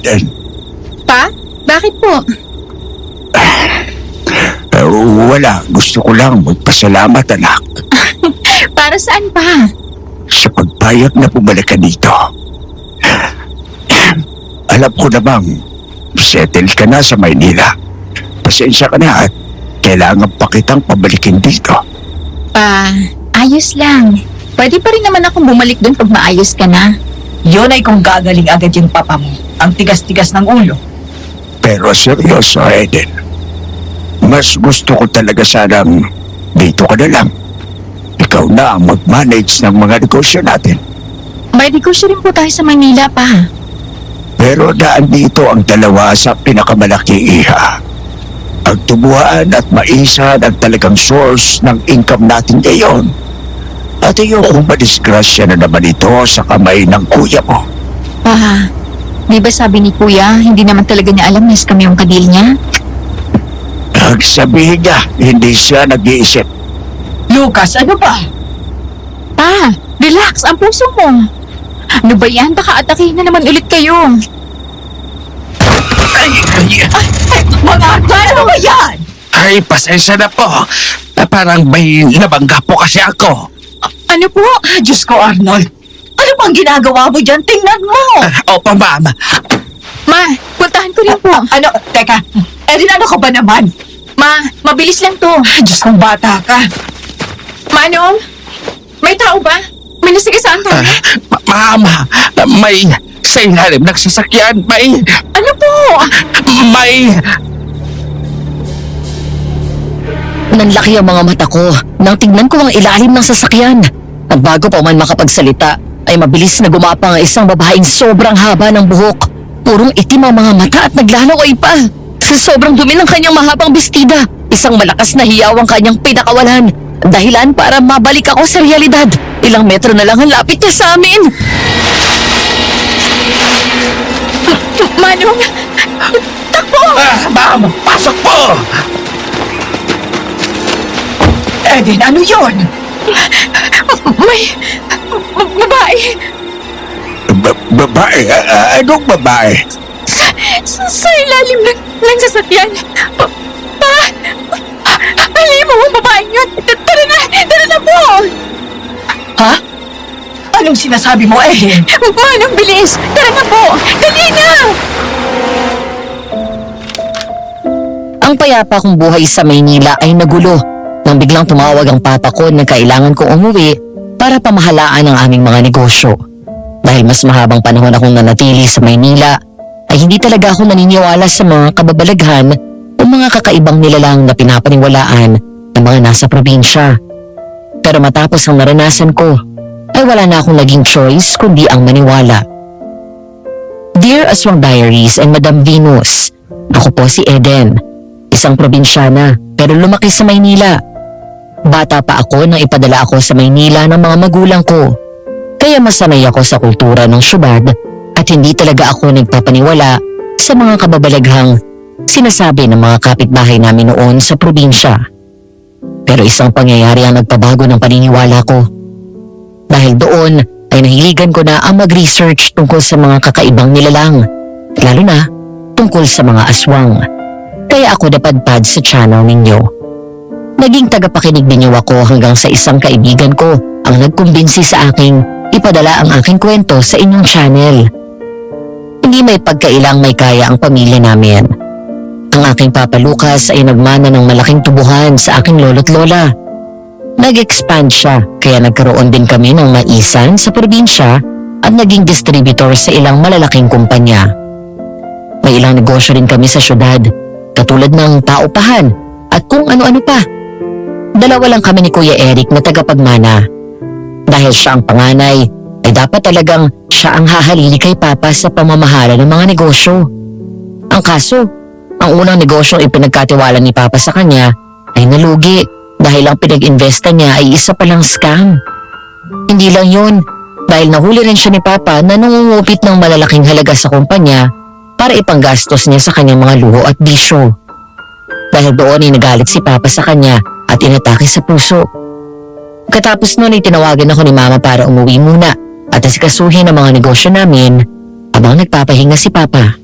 Eden. Pa? Bakit po? Wala. Gusto ko lang magpasalamat, anak. Para saan pa? Sa pagpayag na bumalik ka dito. Alam ko namang settle ka na sa Maynila. Pasensya ka na at kailangan pa kitang pabalikin dito. Pa, ayos lang. Pwede pa rin naman akong bumalik doon pag maayos ka na. Yun ay kung gagaling agad yung papa mo. Ang tigas-tigas ng ulo. Pero seryoso, Eden. Mas gusto ko talaga sanang dito ka na lang. Ikaw na ang mag-manage ng mga negosyo natin. May negosyo rin po tayo sa Manila, pa. Pero daan dito ang dalawa sa pinakamalaki, iha. Ang tubuhan at maisan ang talagang source ng income natin ngayon. At ayokong madisgrasya na naman ito sa kamay ng kuya mo. Pa, di ba sabi ni Kuya, hindi naman talaga niya alam na kami yung kadil niya? Ang sabihin niya, hindi siya nag-iisip. Lucas, ano ba? Pa, relax ang puso mo. Ano ba yan? Baka atakihin na naman ulit kayo. Mga ano ba yan? Ay, pasensya na po. Parang may nabangga po kasi ako. Ano po? Diyos ko, Arnold. Ano bang ginagawa mo dyan? Tingnan mo! Opo, ma'am. Ma, puntahan ko rin po. Ano? Teka, Erin, ano ka ba naman? Ma, mabilis lang to. Diyos kong bata ka. Manong, may tao ba? May nasigasaan tayo? Ma'am, may sa ilalim ng sasakyan. Ano po? May... Nanlaki ang mga mata ko nang tignan ko ang ilalim ng sasakyan. At bago pa man makapagsalita, ay mabilis na gumapang ang isang babaeng sobrang haba ng buhok. Purong itim ang mga mata at naglalaway pa. Sa sobrang dumi ng kanyang mahabang bestida, isang malakas na hiyaw ang kanyang pinakawalan. Dahilan para mabalik ako sa realidad. Ilang metro na lang ang lapit niya sa amin. Manong, takbo! Ma'am, pasok po! Erin, ano yun? May babae Babae? Anong babae? sa ilalim ng sasakyan. Pa! Halima mo ang babae yun. Tara na po! Ha? Anong sinasabi mo, Erin? Manong, bilis! Tara na po! Dali na! Ang payapa kong buhay sa Maynila ay nagulo nang biglang tumawag ang papa ko na kailangan kong umuwi para pamahalaan ang aming mga negosyo. Dahil mas mahabang panahon akong nanatili sa Maynila, ay hindi talaga ako naniniwala sa mga kababalaghan o mga kakaibang nilalang na pinapaniwalaan ng mga nasa probinsya. Pero matapos ang naranasan ko, ay wala na akong naging choice kundi ang maniwala. Dear Aswang Diaries and Madam Venus, ako po si Eden, isang probinsyana pero lumaki sa Maynila. Bata pa ako nang ipadala ako sa Maynila ng mga magulang ko. Kaya masanay ako sa kultura ng syudad at hindi talaga ako nagpapaniwala sa mga kababalaghang sinasabi ng mga kapitbahay namin noon sa probinsya. Pero isang pangyayari ang nagpabago ng paniniwala ko. Dahil doon ay nahiligan ko na ang mag-research tungkol sa mga kakaibang nilalang, lalo na tungkol sa mga aswang. Kaya ako napadpad sa channel ninyo. Naging tagapakinig ninyo ako hanggang sa isang kaibigan ko ang nagkumbinsi sa aking ipadala ang aking kwento sa inyong channel. Hindi may pagkailang may kaya ang pamilya namin. Ang aking Papa Lucas ay nagmana ng malaking tubuhan sa aking lolo't lola. Nag-expand siya kaya nagkaroon din kami ng maisan sa probinsya at naging distributor sa ilang malalaking kumpanya. May ilang negosyo rin kami sa syudad, katulad ng paupahan at kung ano-ano pa. Dalawa lang kami ni Kuya Eric na tagapagmana. Dahil siya ang panganay, ay dapat talagang siya ang hahalili kay Papa sa pamamahala ng mga negosyo. Ang kaso, ang unang negosyong ipinagkatiwala ni Papa sa kanya ay nalugi dahil ang pinag-investa niya ay isa palang scam. Hindi lang yun, dahil nahuli rin siya ni Papa na nangungupit ng malalaking halaga sa kumpanya para ipanggastos niya sa kanyang mga luho at bisyo. Dahil doon ay nagalit si Papa sa kanya at inatake sa puso. Katapos noon ay tinawagan ako ni Mama para umuwi muna at asikasuhin ang mga negosyo namin habang nagpapahinga si Papa.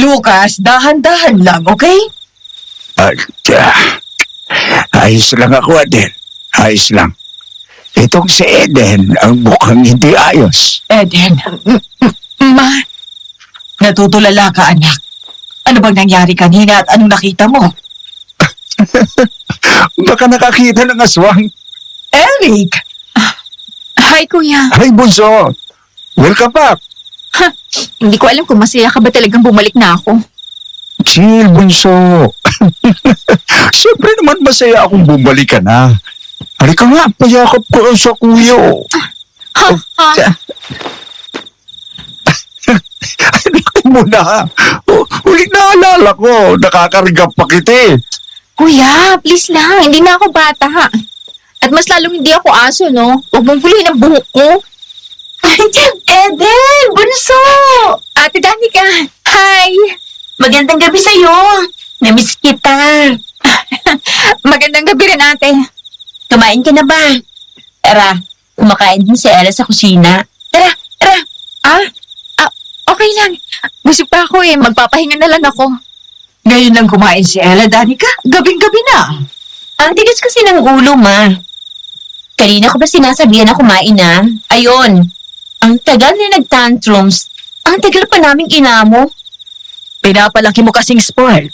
Lucas, dahan-dahan lang, okay? At, ayos lang ako, Adel. Ayos lang. Itong si Eden ang mukhang hindi ayos. Eden, Ma, natutulala ka, anak. Ano bang nangyari kanina at anong nakita mo? Baka nakakita ng aswang. Eric! hi kuya. Ay, bunso. Welcome back. Hindi ko alam kung masaya ka ba talagang bumalik na ako. Chill, bunso. Siyempre naman masaya akong bumalik ka na. Halika nga, payakap ko sa kuyo. Ha? Halika muna. Ulit naalala ko, nakakarigap pa kita eh. Kuya, please lang. Hindi na ako bata. At mas lalong hindi ako aso, no? Huwag mong guloyin ang buhok ko. Eden! Bunso! Ate Danica! Hi! Magandang gabi sa'yo. Namiss kita. Magandang gabi rin, ate. Kumain ka na ba? Tara, kumakain din si Ella sa kusina. Tara! Okay lang. Busog pa ako eh. Magpapahinga na lang ako. Ngayon lang kumain si Ella, Danica. Gabing-gabi na. Ang tigas kasi ng ulo, ma. Kanina ko ba sinasabihan na kumain na? Ayun. Ang tagal na nag-tantrums. Ang tagal pa naming inamo. Pinapalaki mo kasing spoiled.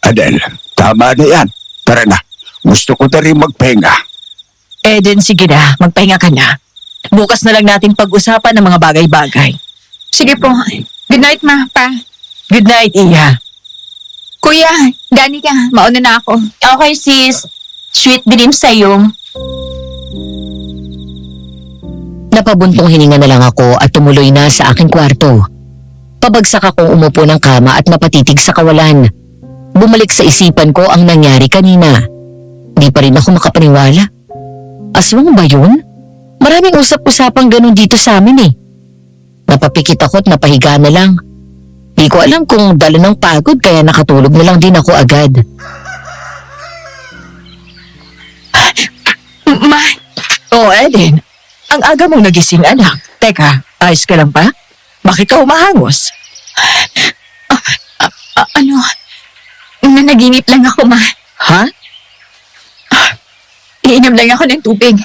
Adel, tama na yan. Tara na. Gusto ko na rin magpahinga. Eden, sige na. Magpahinga ka na. Bukas na lang natin pag-usapan ng mga bagay-bagay. Sige po. Good night, ma, pa. Good night, Iya. Kuya, Danica, mauna na ako. Okay, sis. Sweet dreams sa'yo. Napabuntong hininga na lang ako at tumuloy na sa aking kwarto. Pabagsak akong umupo ng kama at napatitig sa kawalan. Bumalik sa isipan ko ang nangyari kanina. Di pa rin ako makapaniwala. Aswang ba yun? Maraming usap-usapang ganun dito sa amin eh. Napapikit ako at napahiga na lang. Di ko alam kung dala ng pagod kaya nakatulog na lang din ako agad. Ma, Oh, Eden. Ang aga mong nagising, anak. Teka, ayos ka lang ba? Bakit ka umahangos? ano? Nanaginip lang ako, ma. Ha? Iinom lang ako ng tubig.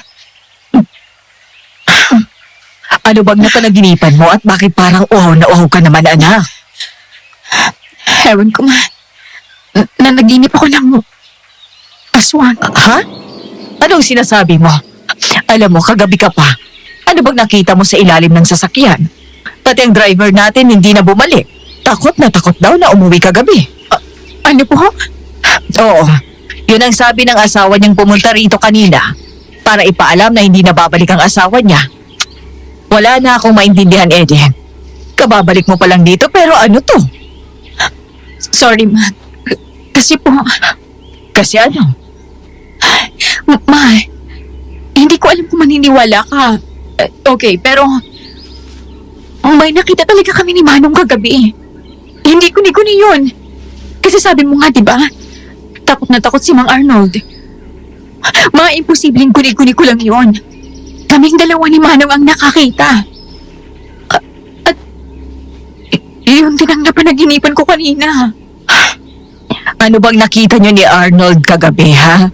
Ano bang napanaginipan mo at bakit parang uhaw na uhaw ka naman, anak? Ewan ko, ma. Nanaginip ako ng aswang. Ha? Anong sinasabi mo? Alam mo, kagabi ka pa. Ano bang nakita mo sa ilalim ng sasakyan? Pati ang driver natin hindi na bumalik. Takot daw na umuwi kagabi. Ano po? Oo, yun ang sabi ng asawa niyang pumunta rito kanina para ipaalam na hindi na babalik ang asawa niya. Wala na akong maintindihan, Eden. Kababalik mo pa lang dito pero ano to? Sorry, ma. Kasi po, Kasi ano? ma, hindi ko alam kung maniniwala ka. Okay, pero may nakita talaga kami ni Manong kagabi. Hindi kuni-kuni yun. Kasi sabi mo nga, di ba? Takot na takot si Mang Arnold. Imposibleng kuni-kuni ko lang yun. Kaming dalawa ni Manong ang nakakita. At yun din ang napanaginipan ko kanina. Ano bang nakita niyo ni Arnold kagabi, ha?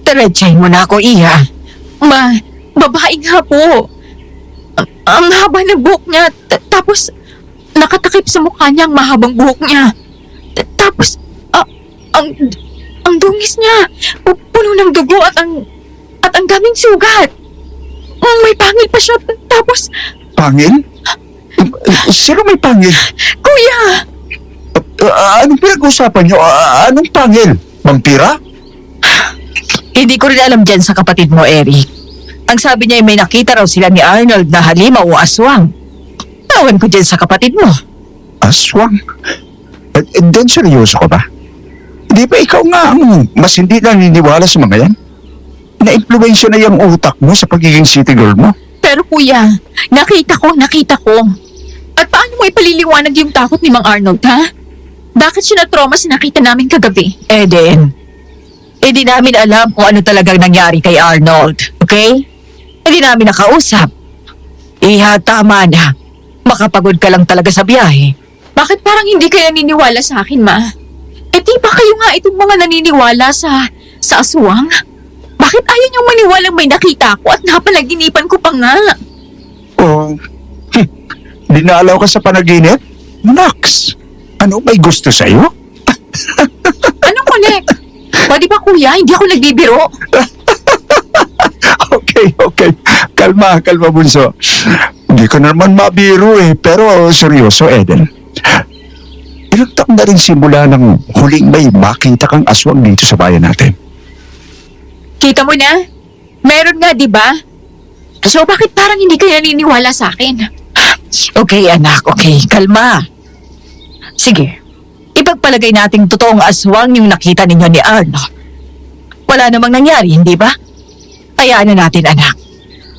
Diretsahin mo na ako, Iya. Ma, babae nga po. Ang haba ng buhok niya. Tapos, nakatakip sa mukha niya ang mahabang buhok niya. Tapos, ang dungis niya. Puno ng dugo at ang daming sugat. May pangil pa siya. Tapos, Pangil? Sino may pangil? kuya! Anong pinag-usapan niyo? Anong pangil? Vampira? Hindi ko rin alam dyan sa kapatid mo, Eric. Ang sabi niya ay may nakita raw sila ni Arnold na halimaw o aswang. Tawan ko dyan sa kapatid mo. Aswang? Then seryoso ka ba? Di ba ikaw nga ang mas hindi naniniwala sa mga yan? Na-influensya na yung utak mo sa pagiging city girl mo? Pero kuya, nakita ko. At paano mo ipaliliwanag yung takot ni Mang Arnold, ha? Bakit siya na-trauma sa nakita namin kagabi? Eden, hindi namin alam kung ano talagang nangyari kay Arnold, okay? Hindi namin nakausap. Iha, tama na. Makapagod ka lang talaga sa biyahe. Bakit parang hindi kayo naniniwala sa akin, Ma? Eh di ba kayo nga itong mga naniniwala sa aswang? Bakit ayaw niyong maniwalang may nakita ko at napanaginipan ko pa nga? Oh, dinalaw ka sa panaginip? Nax, ano may gusto sa'yo? Anong connect? Pwede ba kuya? Hindi ako nagbibiro. Okay. Kalma, bunso. Hindi ko naman mabiro pero seryoso, Eden. Ilang taon na rin simula ng huling may makita kang aswang dito sa bayan natin. Kita mo na? Meron nga, di ba? So bakit parang hindi kayo naniniwala sa akin? Okay, anak. Okay, kalma. Sige. Ipagpalagay nating totoong aswang yung nakita ninyo ni Arno. Wala namang nangyari, hindi ba? Hayaan na natin, anak.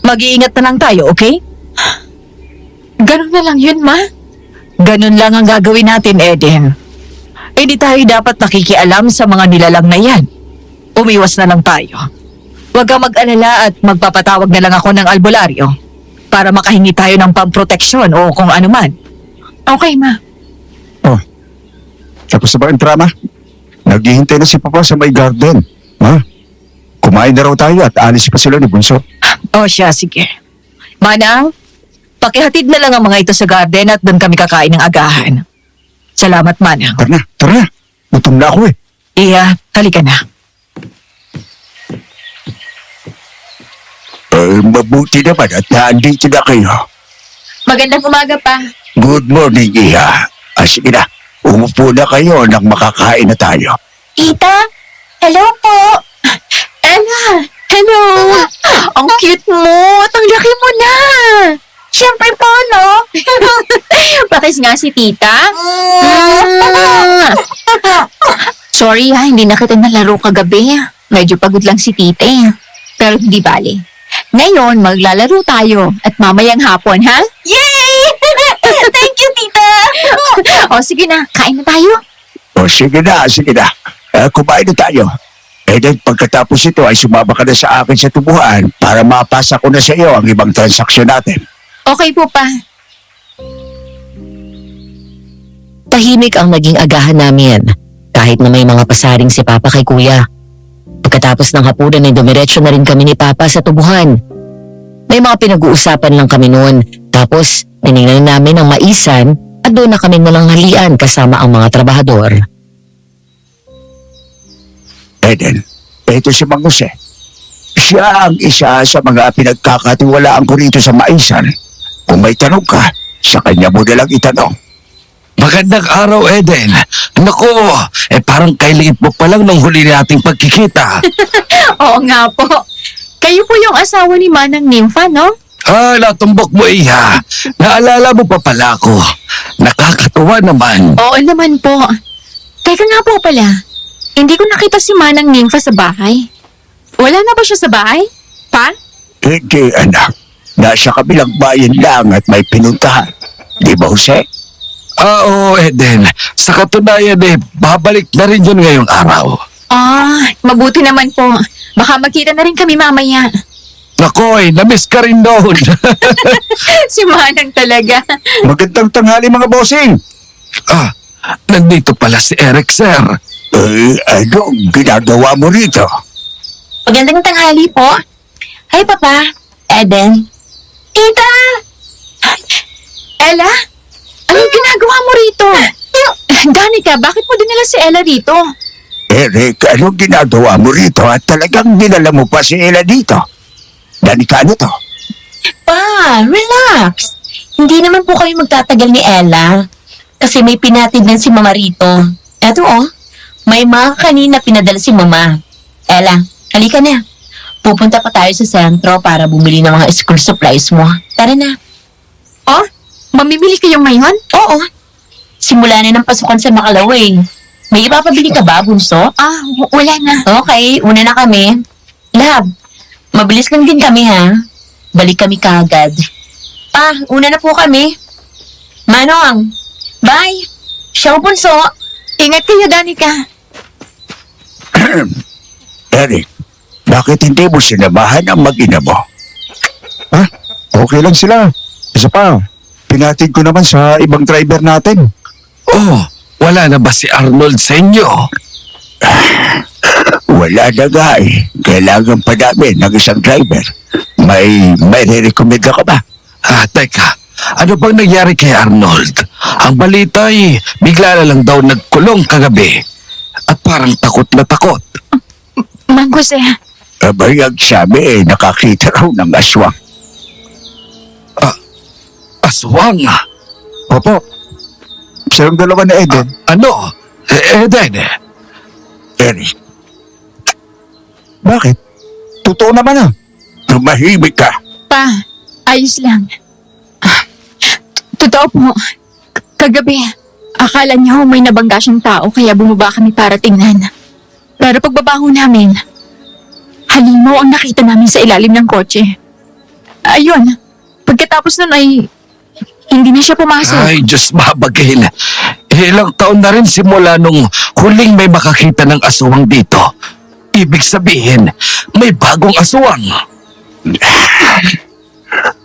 Mag-iingat na lang tayo, okay? Ganun na lang yun, Ma. Ganun lang ang gagawin natin, Eden. Hindi tayo dapat nakikialam sa mga nilalang na yan. Umiwas na lang tayo. Huwag kang mag-alala at magpapatawag na lang ako ng albularyo para makahingi tayo ng pamproteksyon o kung ano man. Okay, Ma. Oh, tapos na ba ang drama? Naghihintay na si Papa sa may garden. Ha? Kumain na raw tayo at alis pa sila ni Bunso. O siya, sige. Manang, pakihatid na lang ang mga ito sa garden at doon kami kakain ng agahan. Salamat, Manang. Tara na. Gutom na ako Iya, halika na. Mabuti naman at naandito na kayo. Magandang umaga pa. Good morning, Iha. Sige na, umupo na kayo nang makakain na tayo. Tita? Hello po. Ella, hello. Ang cute mo. At ang laki mo na. Siyempre po, no? Pakis nga si tita. Sorry hindi na kita nalaro kagabi. Medyo pagod lang si tita Pero hindi bali. Ngayon, maglalaro tayo at mamayang hapon, ha? Yay! Thank you, tita! O, sige na. Kain na tayo. Sige na. Kumain na tayo. Then pagkatapos ito ay sumama ka na sa akin sa tubuhan para mapasa ko na sa iyo ang ibang transaksyon natin. Okay po pa. Tahimik ang naging agahan namin kahit na may mga pasaring si Papa kay Kuya. Pagkatapos ng hapunan ay dumiretso na rin kami ni Papa sa tubuhan. May mga pinag-uusapan lang kami noon tapos tinignan namin ang maisan at doon na kami nalanghalian kasama ang mga trabahador. Eden, ito si Mang Jose. Siya ang isa sa mga pinagkakatiwalaan ko rito sa Maisan. Kung may tanong ka, sa kanya mo na lang itanong. Magandang araw, Eden. Naku, parang kailiit mo pa lang nung huli nating pagkikita. Oo nga po. Kayo po yung asawa ni Manang Nympha, no? Natumbok mo, Iha. Naalala mo pa pala ako. Nakakatuwa naman. Oo naman po. Teka nga po pala. Hindi ko nakita si Manang Nympha sa bahay. Wala na ba siya sa bahay? Pa? Hindi, anak. Nasa kabilang bayan lang at may pinuntahan. Di ba, Jose? Oo, Eden. Sa katunayan babalik na rin yun ngayong araw. Mabuti naman po. Baka magkita na rin kami mamaya. Naku, namiss ka rin doon. Si Manang talaga. Magandang tanghali, mga bossing. Nandito pala si Eric, sir. Anong ginagawa mo rito? Magandang tanghali po. Hi, Papa. Eden. Tita! Ella? Anong ginagawa mo rito? Danica, bakit mo dinala si Ella dito? Eric, anong ginagawa mo rito at talagang dinala mo pa si Ella dito? Danica, ano to? Pa, relax. Hindi naman po kayo magtatagal ni Ella. Kasi may pinatid na si Mama rito. Eto may mga kanina pinadala si Mama. Ella, halika na. Pupunta pa tayo sa sentro para bumili ng mga school supplies mo. Tara na. Oh, mamimili kayo ngayon? Oo. Simula na ng pasukan sa Makalaway. May ipapabili ka ba, Bunso? Wala na. Okay, una na kami. Lab, mabilis lang din kami ha. Balik kami kaagad. Una na po kami. Manong, bye. Siya Bunso. Ingat kayo, Danica. Eric, bakit hindi mo sinamahan ang mag-ina mo? Okay lang sila. Isa pa, pinatid ko naman sa ibang driver natin. Oh, wala na ba si Arnold sa inyo? Wala na nga eh. Kailangan pa namin ng isang driver. May re-recommend ka ba? Teka, ano bang nangyari kay Arnold? Ang balita ay bigla na lang daw nagkulong kagabi. At parang takot na takot. Mang Jose, Abay, ang sabi nakakita raw ng aswang. Aswang? Opo. Silang dalawa na Eden. Ano? Eden? Eric. Bakit? Totoo naman ah. Tumahimik ka. pa, ayos lang. Totoo po. Kagabi, akala niyo may nabangga siyang tao kaya bumaba kami para tingnan. Pero pagbabaho namin, halimaw ang nakita namin sa ilalim ng kotse. Ayun, pagkatapos nun ay hindi na siya pumasok. Ay, Diyos mabagil. Ilang taon na rin simula nung huling may makakita ng aswang dito. Ibig sabihin, may bagong aswang.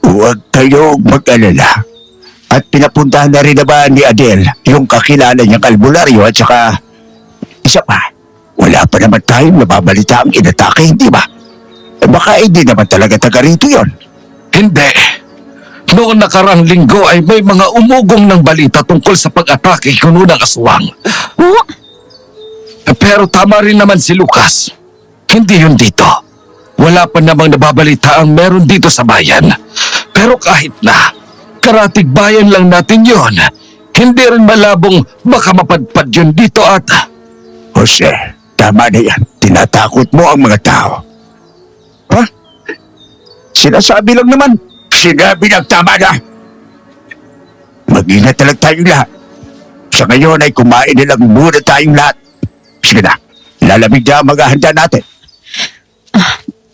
Huwag kayong mag-alala. At pinapuntahan na rin naman ni Adele yung kakilala niyang albularyo at saka isa pa. Wala pa naman tayong nababalita ang inatake, hindi ba? Baka hindi naman talaga taga rito yun. Hindi. Noong nakarang linggo ay may mga umugong ng balita tungkol sa pag-atake kuno ng aswang. Oh, Pero tama rin naman si Lucas. Hindi yun dito. Wala pa namang nababalita ang meron dito sa bayan. Pero kahit na, karatig bayan lang natin yon. Hindi rin malabong baka mapadpad yun dito at... Jose, tama na yan. Tinatakot mo ang mga tao. Ha? Sinasabi lang naman. Sinabi ng tama na. Mag-ingat na lang tayong lahat. Sa ngayon ay kumain na lang muna tayong lahat. Sige na. Lalamig na ang maghahanda natin.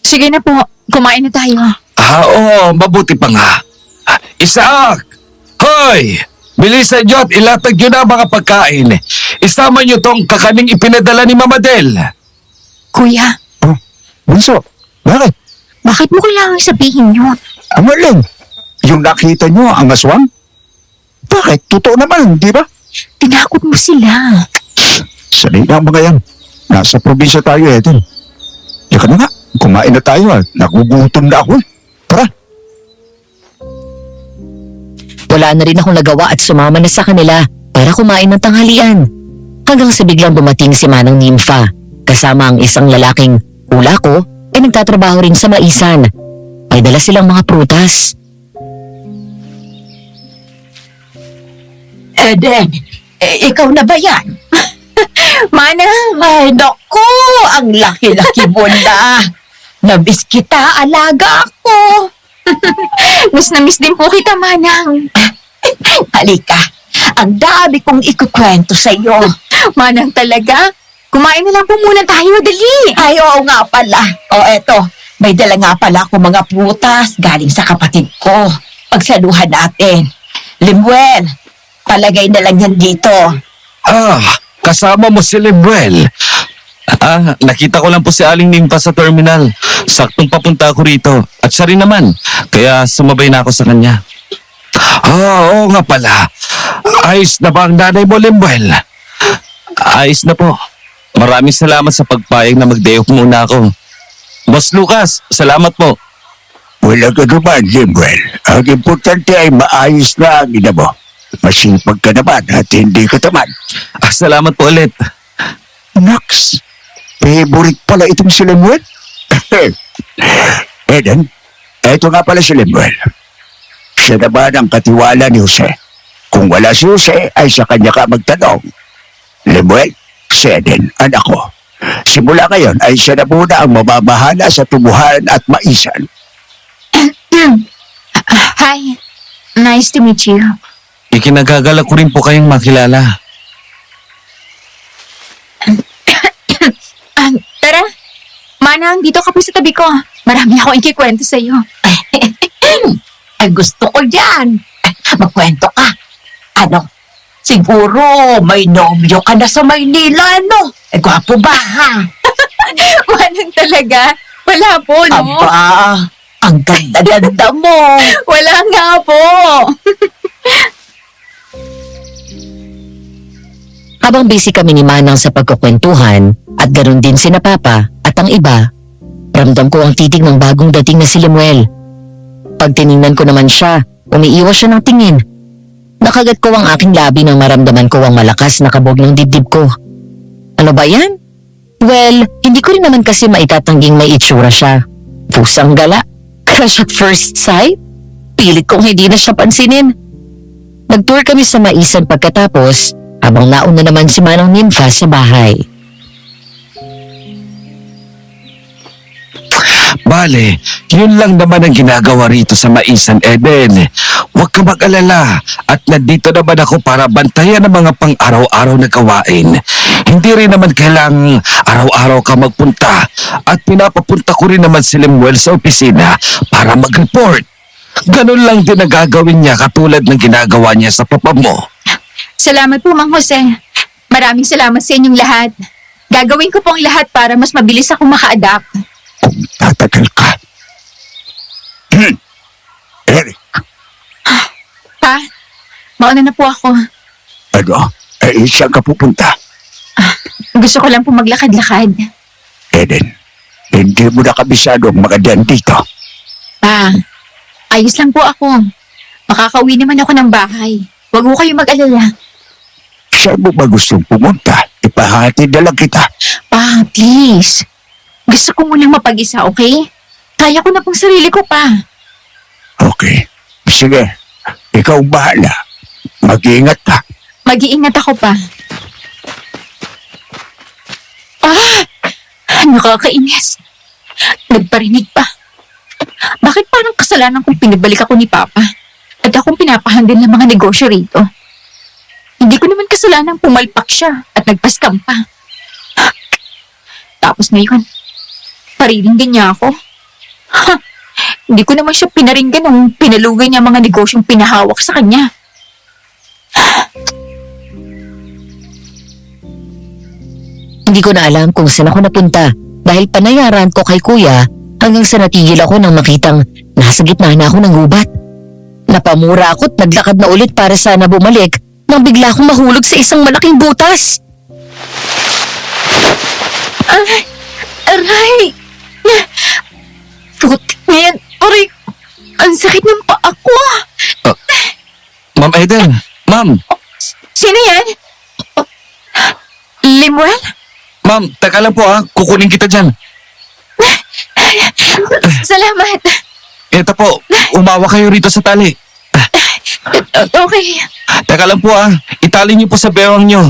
sige na po, kumain na tayo. Oo, mabuti pa nga. Isaac! Hoy! Bilisan nyo at ilatag nyo na ang mga pagkain. Isama nyo tong kakaning ipinadala ni Mama Del. Kuya, Oh, Bunso, bakit? bakit mo kailangang sabihin yun? Ang alin? Yung nakita nyo ang aswang? Bakit? Totoo naman, di ba? Tinakot mo sila. Sanay na ang mga yan. Nasa probinsya tayo, Eden. Teka na nga, kumain na tayo at nagugutom na ako. Tara. Wala na rin akong nagawa at sumama na sa kanila para kumain ng tanghalian. Hanggang sa biglang dumating si Manang Nympha kasama ang isang lalaking hula ko ay nagtatrabaho rin sa maisan. May dala silang mga prutas. Eden, ikaw na ba yan? Manang, Ay, naku, ang laki-laki mo na. Nabis kita, alaga ako. miss na miss din po kita, Manang. Halika, ang dami kong ikukwento sa'yo. Manang talaga? Kumain na lang po muna tayo, dali. Ay, oo nga pala. O eto, may dala nga pala ako mga prutas galing sa kapatid ko. Pagsaluhan natin. Limuel, palagay na lang yan dito. Kasama mo si Lemuel. Nakita ko lang po si Aling Nympha sa terminal. Saktong papunta ako rito. At siya rin naman. Kaya sumabay na ako sa kanya. Oo nga pala. Ayos na ba ang nanay mo, Lemuel? Ayos na po. Maraming salamat sa pagpayag na mag-day off muna ako. Boss Lucas, salamat po. Wala ka naman, Limuel. Ang importante ay maayos na ang ina mo. Masipag ka naman at hindi ka tamad. Salamat po ulit. Nax, favorite pala itong si Lemuel. Eden, eto nga pala si Lemuel. Siya naman ang katiwala ni Jose. Kung wala si Jose, ay sa kanya ka magtanong. Lemuel, si Eden, anak ko. Simula ngayon ay siya na muna ang mamamahala sa tubuhan at maisan. Hi, nice to meet you. Ikinagagalak ko rin po kayong makilala. Tara, Manang, dito ka po sa tabi ko. Marami akong ikikwento sa'yo. Ay, gusto ko yan. Magkwento ka. Ano? Siguro may nobyo ka na sa Maynila, no? Gwapo ba, ha? Manang talaga? Wala po, no? Aba, ang ganda-ganda mo. Wala nga po. Habang busy kami ni Manang sa pagkukwentuhan at ganoon din si na Papa at ang iba, ramdam ko ang titig ng bagong dating na si Lemuel. Pag tiningnan ko naman siya, umiiwas siya ng tingin. Nakagat ko ang aking labi nang maramdaman ko ang malakas na kabog ng dibdib ko. Ano ba yan? Well, hindi ko rin naman kasi maitatangging may itsura siya. Pusang gala. Crush at first sight? Pilit kong hindi na siya pansinin. Nag-tour kami sa Maisan pagkatapos, habang nauna naman si Manang Ninfa sa bahay. Bale, yun lang naman ang ginagawa rito sa Maisan, Eden. Huwag ka mag-alala at nandito naman ako para bantayan ang mga pang-araw-araw na gawain. Hindi rin naman kailangang araw-araw ka magpunta at pinapapunta ko rin naman si Lemuel sa opisina para mag-report. Ganun lang din ang gagawin niya katulad ng ginagawa niya sa papa mo. Salamat po, Mang Jose. Maraming salamat sa inyong lahat. Gagawin ko po ang lahat para mas mabilis ako maka-adapt. Kung tatagal ka. Eric, Pa, mauna na po ako. ano? Saan ka pupunta? Gusto ko lang po maglakad-lakad. Eden, hindi mo na kabisadong mga diyan dito. Pa, ayos lang po ako. Makakauwi naman ako ng bahay. Huwag mo kayo mag-alala. Saan mo ba gustong pumunta? Ipahatid na lang kita. Pa, please. Gusto ko munang mapag-isa, okay? Kaya ko na pong sarili ko, pa. Okay. Sige, ikaw ang bahala. Mag-iingat ka. Mag-iingat ako, pa. Nakakainis. Nagparinig pa. Bakit parang kasalanan kung pinabalik ako ni Papa? At akong pinapahandle ng mga negosyo rito. Hindi ko naman kasalanan pumalpak siya at nagpaskam pa. Tapos ngayon, pariringgan niya ako. Hindi ko naman siya pinaringgan nung pinalugay niya mga negosyong pinahawak sa kanya. Hindi ko na alam kung saan ako napunta dahil panayaran ko kay kuya hanggang sa natigil ako nang makitang nasa gitna na ako ng gubat. Napamura ako at naglakad na ulit para sana bumalik nang bigla akong mahulog sa isang malaking butas. Aray! Putik na yan. Aray! Ang sakit ng paa ko. Ma'am Eden, ma'am, Sino yan? Lemuel? ma'am, teka lang po kukunin kita dyan. Salamat. Ito po, umawa kayo rito sa tali. Okay. Teka lang po itali niyo po sa bewang niyo.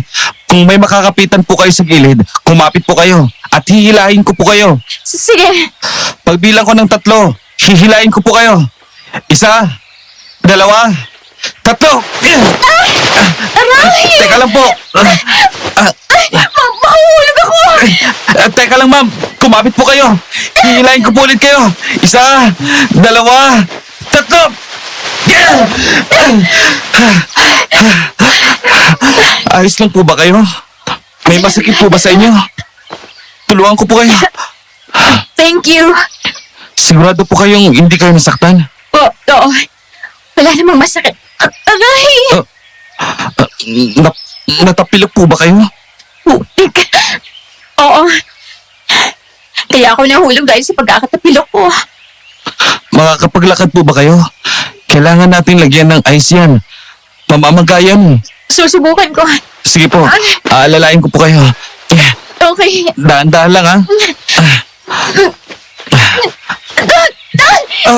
Kung may makakapitan po kayo sa gilid, kumapit po kayo at hihilahin ko po kayo. Sige. Pagbilang ko ng 3, hihilahin ko po kayo. 1, 2, 3. Aray! Teka lang po. Mahulog ako! Teka lang ma'am, kumapit po kayo. Hihilahin ko po ulit kayo. 1, 2, 3. Ayos lang po ba kayo? May masakit po ba sa inyo? Tulungan ko po kayo. Thank you. Sigurado po kayong hindi kayo nasaktan? Oo. Wala namang masakit. Aray! Natapilok po ba kayo? Putik. Oo. Kaya ako nahulog dahil sa pagkakatapilok ko. Makakapaglakad po ba kayo? Kailangan nating lagyan ng ice yan. Mamamagayan. Susubukan ko. Sige po, aalalain ko po kayo. Okay. Dahan-dahan lang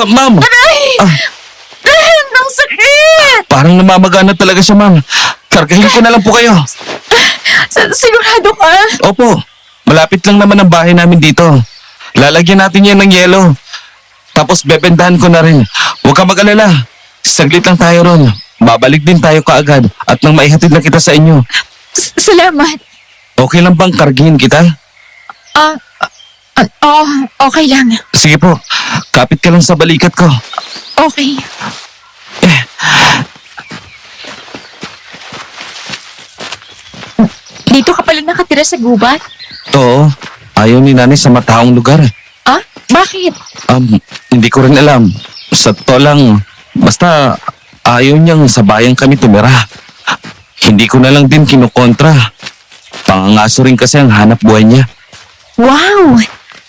ma'am. Aray! Ang sakit! Parang namamaga na talaga siya, ma'am. Kargahin ko na lang po kayo. Sigurado ka? Opo, malapit lang naman ang bahay namin dito. Lalagyan natin yan ng yelo. Tapos bebendahan ko na rin. Huwag ka mag-alala. Saglit lang tayo ron. Babalik din tayo kaagad at nang maihatid na kita sa inyo. Salamat. Okay lang bang kargihin kita? Okay lang. Sige po, kapit ka lang sa balikat ko. Okay. Dito ka pala nakatira sa gubat? Oo, ayaw ni nanay sa mataong lugar. Bakit? Hindi ko rin alam. Sa totoo lang, basta ayaw niyang sa bayan kami tumira. Hindi ko na lang din kinukontra. Pangangaso rin kasi ang hanap buhay niya. Wow!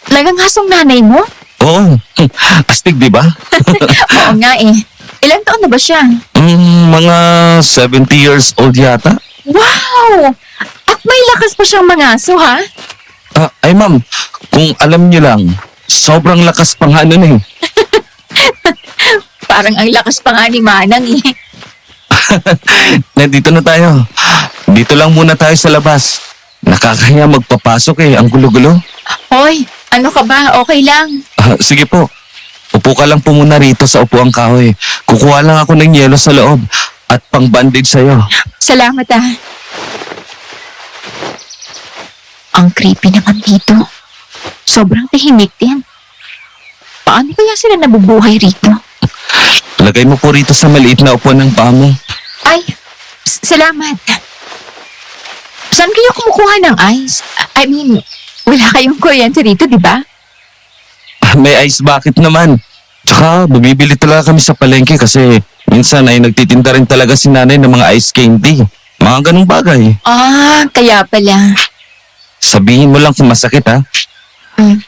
Lagang hasong nanay mo? Oo, astig di ba? Oo nga eh. Ilang taon na ba siya? Mga 70 years old yata. Wow! At may lakas pa siyang mangaso, ha? Ay ma'am, kung alam niyo lang, sobrang lakas pa nga nun eh. Parang ang lakas pa nga ni Manang eh. Nandito na tayo. Dito lang muna tayo sa labas. Nakakaya magpapasok eh, ang gulo-gulo. Hoy, ano ka ba? Okay lang. Sige po. Upo ka lang po muna rito sa upuang kahoy. Kukuha lang ako ng yelo sa loob at pang-bandage sa'yo. Salamat ah. Ang creepy naman dito. Sobrang tahimik din. Paano kaya sila nabubuhay rito? Lagay mo po rito sa maliit na upuan ng paa mo. Ay, salamat. Saan kayo kumukuha ng ice? I mean, wala kayong kuryente rito, di ba? May ice bucket naman. Tsaka bumibili talaga kami sa palengke kasi minsan ay nagtitinda rin talaga si nanay ng mga ice candy. Mga ganung bagay. Ah, kaya pala. Sabihin mo lang kung masakit ha. Mm.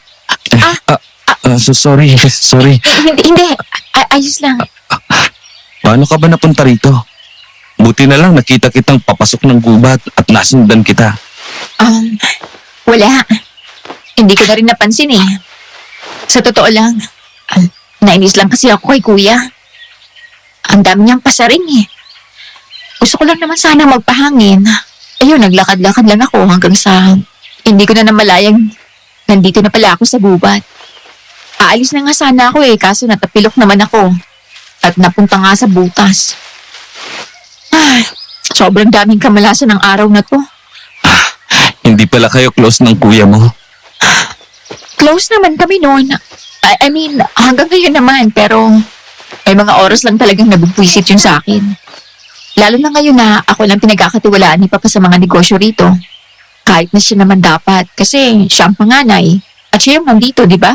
Sorry. Hindi. Ayos lang. Paano ka ba napunta rito? Buti na lang nakita kitang papasok ng gubat at nasundan kita. Wala. Hindi ko na rin napansin eh. Sa totoo lang, nainis lang kasi ako kay kuya. Ang dami niyang pasaring eh. Gusto ko lang naman sana magpahangin. Ayun, naglakad-lakad lang ako hanggang sa hindi ko na namalayang nandito na pala ako sa gubat. Aalis na nga sana ako eh, kaso natapilok naman ako. At napunta nga sa butas. Ay, sobrang daming kamalasan ng araw na to. Hindi pala kayo close ng kuya mo. Close naman kami noon. I mean, hanggang ngayon naman, pero may mga oras lang talagang nabubwisit yun sa akin. Lalo na ngayon na ako lang pinagkakatiwalaan ni Papa sa mga negosyo rito. Kahit na siya naman dapat, kasi siya ang panganay. At siya yung nandito, di ba?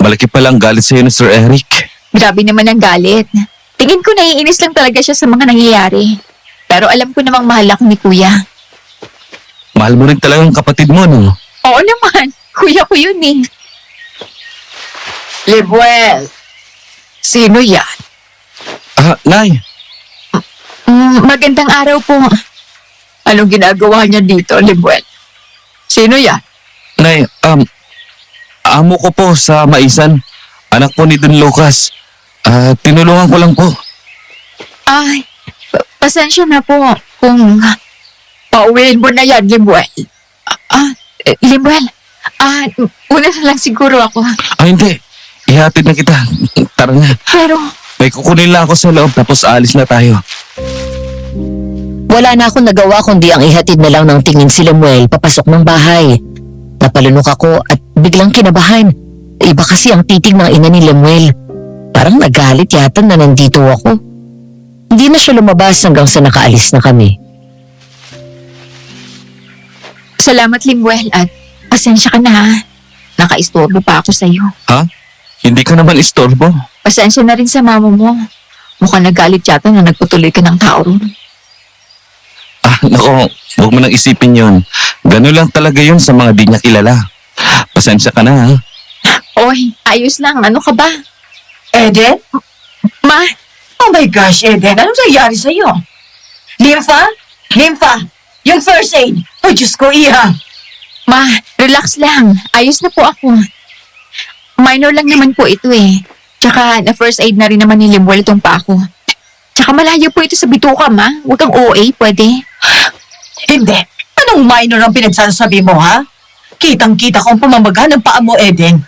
Malaki palang galit sa'yo ni Sir Eric. Grabe naman ang galit. Tingin ko naiinis lang talaga siya sa mga nangyayari. Pero alam ko namang mahal ako ni Kuya. Mahal mo rin talagang kapatid mo, no? Oo naman, kuya ko yun eh. Lebuel! Sino yan? Nay, Magandang araw po. Anong ginagawa niya dito, Lebuel? Sino yan? Nay, amo ko po sa Maisan. Anak po ni Don Lucas. Tinulungan ko lang po. Ay, pasensya na po kung... Pauwiin mo na yan, Lebuel. Limbel, una na lang siguro ako. Hindi. Ihatid na kita. Tara na. Pero, May kukunin lang ako sa loob tapos alis na tayo. Wala na akong nagawa kundi ang ihatid na lang ng tingin si Lemuel papasok ng bahay. Napalunok ako at biglang kinabahan. Iba kasi ang titig ng ina ni Lemuel. Parang nagalit yata na nandito ako. Hindi na siya lumabas hanggang sa nakaalis na kami. salamat Limbel at pasensya ka na ha. Nakaistorbo pa ako sa'yo. Hindi ka naman istorbo. Pasensya na rin sa mama mo. Mukhang nagalit yata na nagpatuloy ka ng tao ron. Nako, huwag mo nang isipin yun. Ganun lang talaga yun sa mga di niya kilala. Pasensya ka na ha. Oy, ayos lang. Ano ka ba? Eden? Ma, Oh my gosh, Eden. Anong nangyari sa'yo? Lympha? Yung first aid. Oh, Diyos ko, Iha. ma, relax lang. Ayos na po ako. Minor lang naman po ito eh. Tsaka na first aid na rin naman ni Limbel itong pa ako. Tsaka malayo po ito sa bituka, ma. Huwag kang OA, pwede. Hindi. Anong minor ang pinagsasabi mo, ha? Kitang-kita ko ang pamamaga ng paa mo, Eden.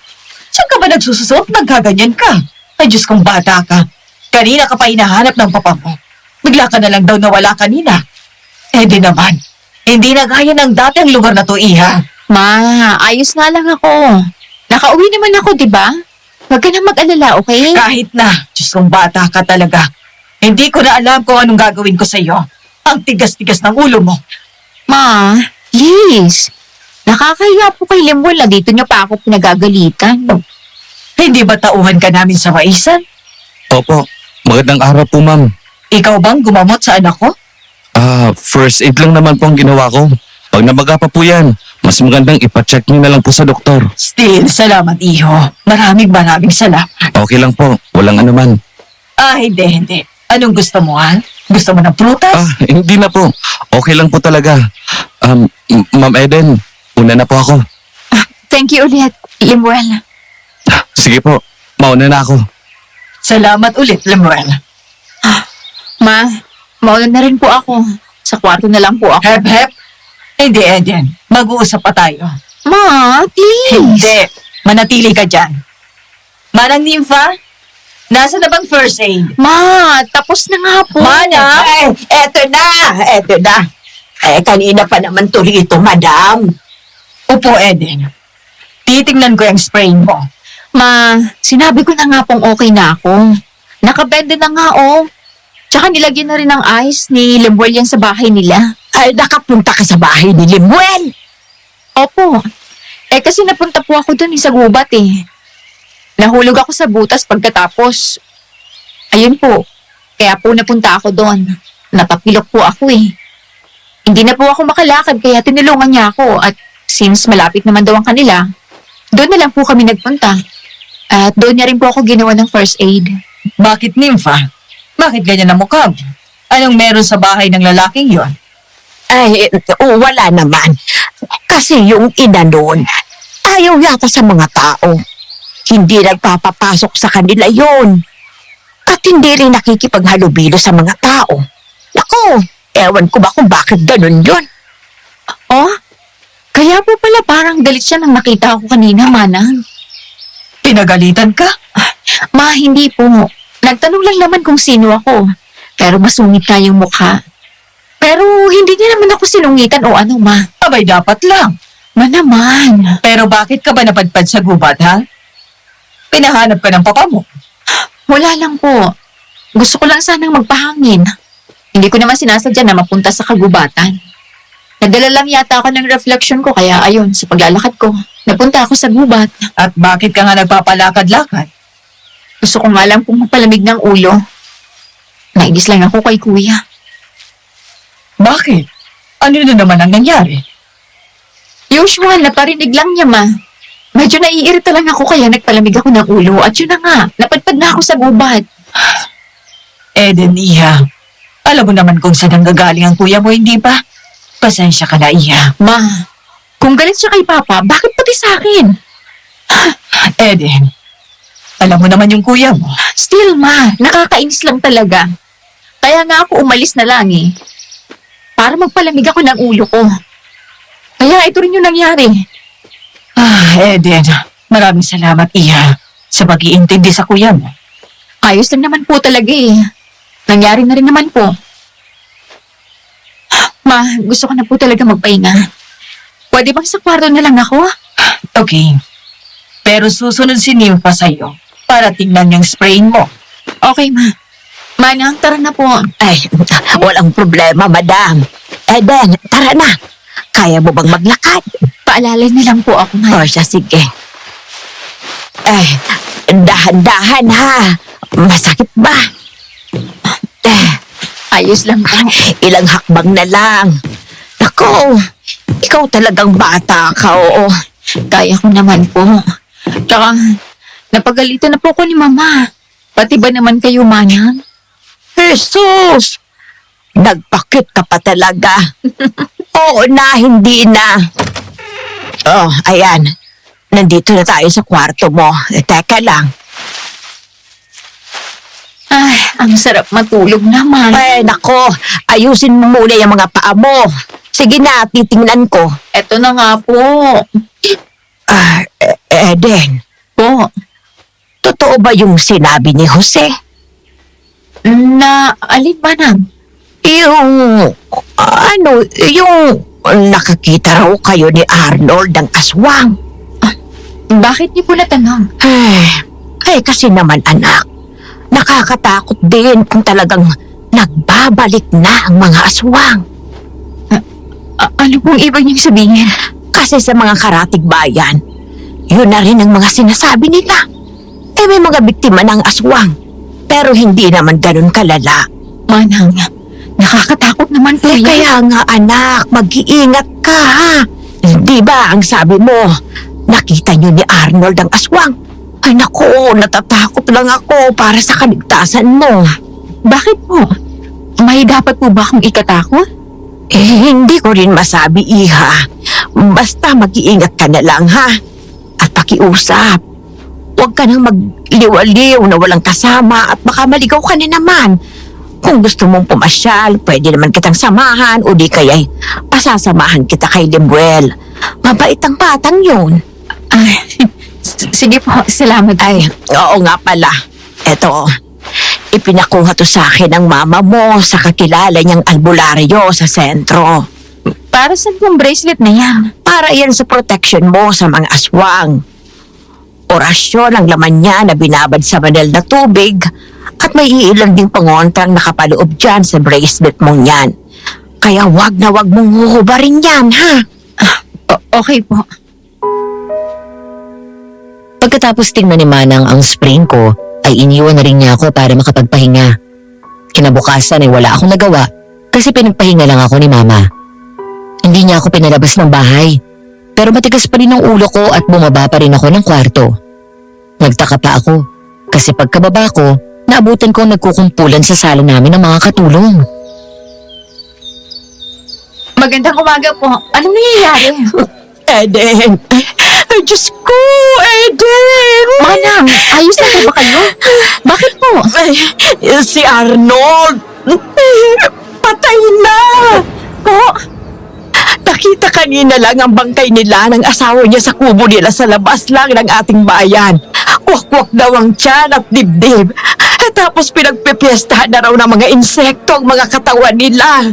Saan ka ba nagsususot? Nagkaganyan ka. Ay, Diyos kong bata ka. Kanina ka pa hinahanap ng papa mo. Bigla ka na lang daw nawala kanina. Eden naman. Hindi na gaya ng dati ang lugar na to, Iha. Ma, ayos nga lang ako. Nakauwi naman ako, di ba? Huwag ka na mag-alala, okay? Kahit na, Diyos kong bata ka talaga. Hindi ko na alam kung anong gagawin ko sa iyo. Ang tigas-tigas ng ulo mo. Ma, please. Nakakahiya po kay Limbel na dito niyo pa ako pinagagalitan. Hindi ba tauhan ka namin sa maisan? Opo, magandang araw po ma'am. Ikaw bang gumamot sa anak ko? First aid lang naman po ang ginawa ko. Pag namaga pa po yan, mas magandang ipacheck niyo na lang po sa doktor. Still, salamat, iho. Maraming salamat. Okay lang po, walang anuman. Hindi. Anong gusto mo, ha? Gusto mo ng prutas? Hindi na po. Okay lang po talaga. Ma'am Eden, una na po ako. Thank you ulit, Lemuel. Sige po, mauna na ako. Salamat ulit, Lemuel. Ma, mauna na rin po ako. Sa kwarto na lang po ako. Hep. Hindi, Eden. Mag-uusap pa tayo. Ma, please. Hindi. Manatili ka dyan. Manang Nympha, nasa na bang first aid? Ma, tapos na nga po. Ay, eto na. Kanina pa naman to rito, madam. Upo, Eden. Titingnan ko yung sprain mo. Ma, sinabi ko na nga pong okay na ako. Nakabende na nga oh. Tsaka nilagyan na rin ng ice ni Lemuel yan sa bahay nila. Ay, nakapunta ka sa bahay ni Lemuel. Opo. Kasi napunta po ako dun sa gubat eh. Nahulog ako sa butas pagkatapos. Ayun po. Kaya po napunta ako doon. Napapilok po ako eh. Hindi na po ako makalakad kaya tinulungan niya ako at since malapit naman daw ang kanila, doon na lang po kami nagpunta. At doon niya rin po ako ginawa ng first aid. Bakit, Nympha? Bakit ganyan ang mukha mo? Anong meron sa bahay ng lalaking yon? Ay, wala naman. Kasi yung ina noon, ayaw yata sa mga tao. Hindi nagpapapasok sa kanila yon. At hindi rin nakikipaghalubilo sa mga tao. Naku, ewan ko ba kung bakit ganun yun. Oh, kaya po pala parang galit siya nang nakita ako kanina, Manang. Pinagalitan ka? Ma, hindi po. Nagtanong lang naman kung sino ako. Pero masungit na yung mukha. Pero hindi niya naman ako sinungitan o ano, Ma. Abay, dapat lang. Ma naman. Pero bakit ka ba napadpad sa gubat, ha? Pinahanap ka ng papa mo. Wala lang po. Gusto ko lang sanang magpahangin. Hindi ko naman sinasadya na mapunta sa kagubatan. Nadala lang yata ako ng reflection ko kaya ayun, sa paglalakad ko, napunta ako sa gubat. At bakit ka nga nagpapalakad-lakad? Gusto ko nga lang pong mapalamig ng ulo. Naigis lang ako kay kuya. Bakit? Ano na naman ang nangyari? Usual, naparinig lang niya, Ma. Medyo naiirita lang ako kaya nagpalamig ako ng ulo at yun na nga, napadpad na ako sa gubat. Eden, Iha. Alam mo naman kung saan ang gagaling ang kuya mo, hindi ba? Pasensya ka na, Iha. Ma, kung galit siya kay Papa, bakit pati sa akin? Eden, alam mo naman yung kuya mo. Still, Ma, nakakainis lang talaga. Kaya nga ako umalis na lang eh. Para magpalamig ako ng ulo ko. Kaya ito rin yung nangyari. Eden, maraming salamat, Iha, sa pag-iintindi sa kuya mo. Ayos lang naman po talaga eh. Nangyari na rin naman po. Ma, gusto ko na po talaga magpahinga. Pwede bang sa kwarto na lang ako? Okay. Pero susunod si Nympha sa'yo para tingnan yung sprain mo. Okay, Ma. Manang, tara na po. Ay, walang problema, madam. Eden, tara na. Kaya mo bang maglakad? Paalala niyo lang po ako, Ma. O siya, sige. Ay, dahan-dahan ha. Masakit ba? Ayos lang po. Ilang hakbang na lang. Nako, ikaw talagang bata ka, oo. Kaya ko naman po. Tsaka, napagalitan na po ko ni Mama. Pati ba naman kayo, Manang? Jesus! Nagpakit ka pa talaga. Oo na, hindi na. Oh, ayan. Nandito na tayo sa kwarto mo. Teka lang. Ay, ang sarap matulog naman. Ay, nako. Ayusin mo muna yung mga paa mo. Sige na, titingnan ko. Eto na nga po. Eden, Po, totoo ba yung sinabi ni Jose? na alin ba nang? Yung nakakita raw kayo ni Arnold ng aswang. Bakit niyo po natanong? Ay, kasi naman anak, nakakatakot din kung talagang nagbabalik na ang mga aswang. Ano pong ibig niyong sabihin? Kasi sa mga karatig bayan, yun na rin ang mga sinasabi nila. May mga biktima ng aswang, pero hindi naman ganun kalala. Manang, nakakatakot naman po yan. Kaya nga anak, mag-iingat ka. ka ha. Di ba ang sabi mo, nakita niyo ni Arnold ang aswang? Ay naku, natatakot lang ako para sa kaligtasan mo. Bakit po? May dapat po ba akong ikatakot? Hindi ko rin masabi, Iha. Basta mag-iingat ka na lang, ha? At pakiusap. Huwag ka nang magliwaliw na walang kasama at baka maligaw ka na naman. Kung gusto mong pumasyal, pwede naman kitang samahan o di kaya'y pasasamahan kita kay Lemuel. Mabait ang batang yun. Ay, sige po, salamat. Ay, oo nga pala. Eto, ipinakuha to sa akin ng mama mo sa kakilala niyang albularyo sa sentro. Para saan pong bracelet na yan? Para yan sa protection mo sa mga aswang. Orasyon ang laman niya na binabad sa banal na tubig at may iilan ding pangontrang nakapaloob dyan sa bracelet mong yan. Kaya wag na wag mong huhubarin yan, ha? Okay po. Pagkatapos tingnan ni Manang ang spring ko, ay iniwan na rin niya ako para makapagpahinga. Kinabukasan ay wala akong nagawa kasi pinagpahinga lang ako ni Mama. Hindi niya ako pinalabas ng bahay, pero matigas pa rin ang ulo ko at bumaba pa rin ako ng kwarto. Nagtaka pa ako kasi pagkababa ko, naabutan ko nagkukumpulan sa sala namin ng mga katulong. Magandang umaga po. Anong nangyayari? Eden! Ay, Diyos ko! Eden! Manang, ayos na po ba kayo? Bakit po? Ay, si Arnold! Patay na! Po? Nakita kanina lang ang bangkay nila ng asawa niya sa kubo nila sa labas lang ng ating bayan. Kwak-kwak daw ang tiyan at dibdib. At tapos pinagpipiestahan na raw ng mga insekto ang mga katawan nila.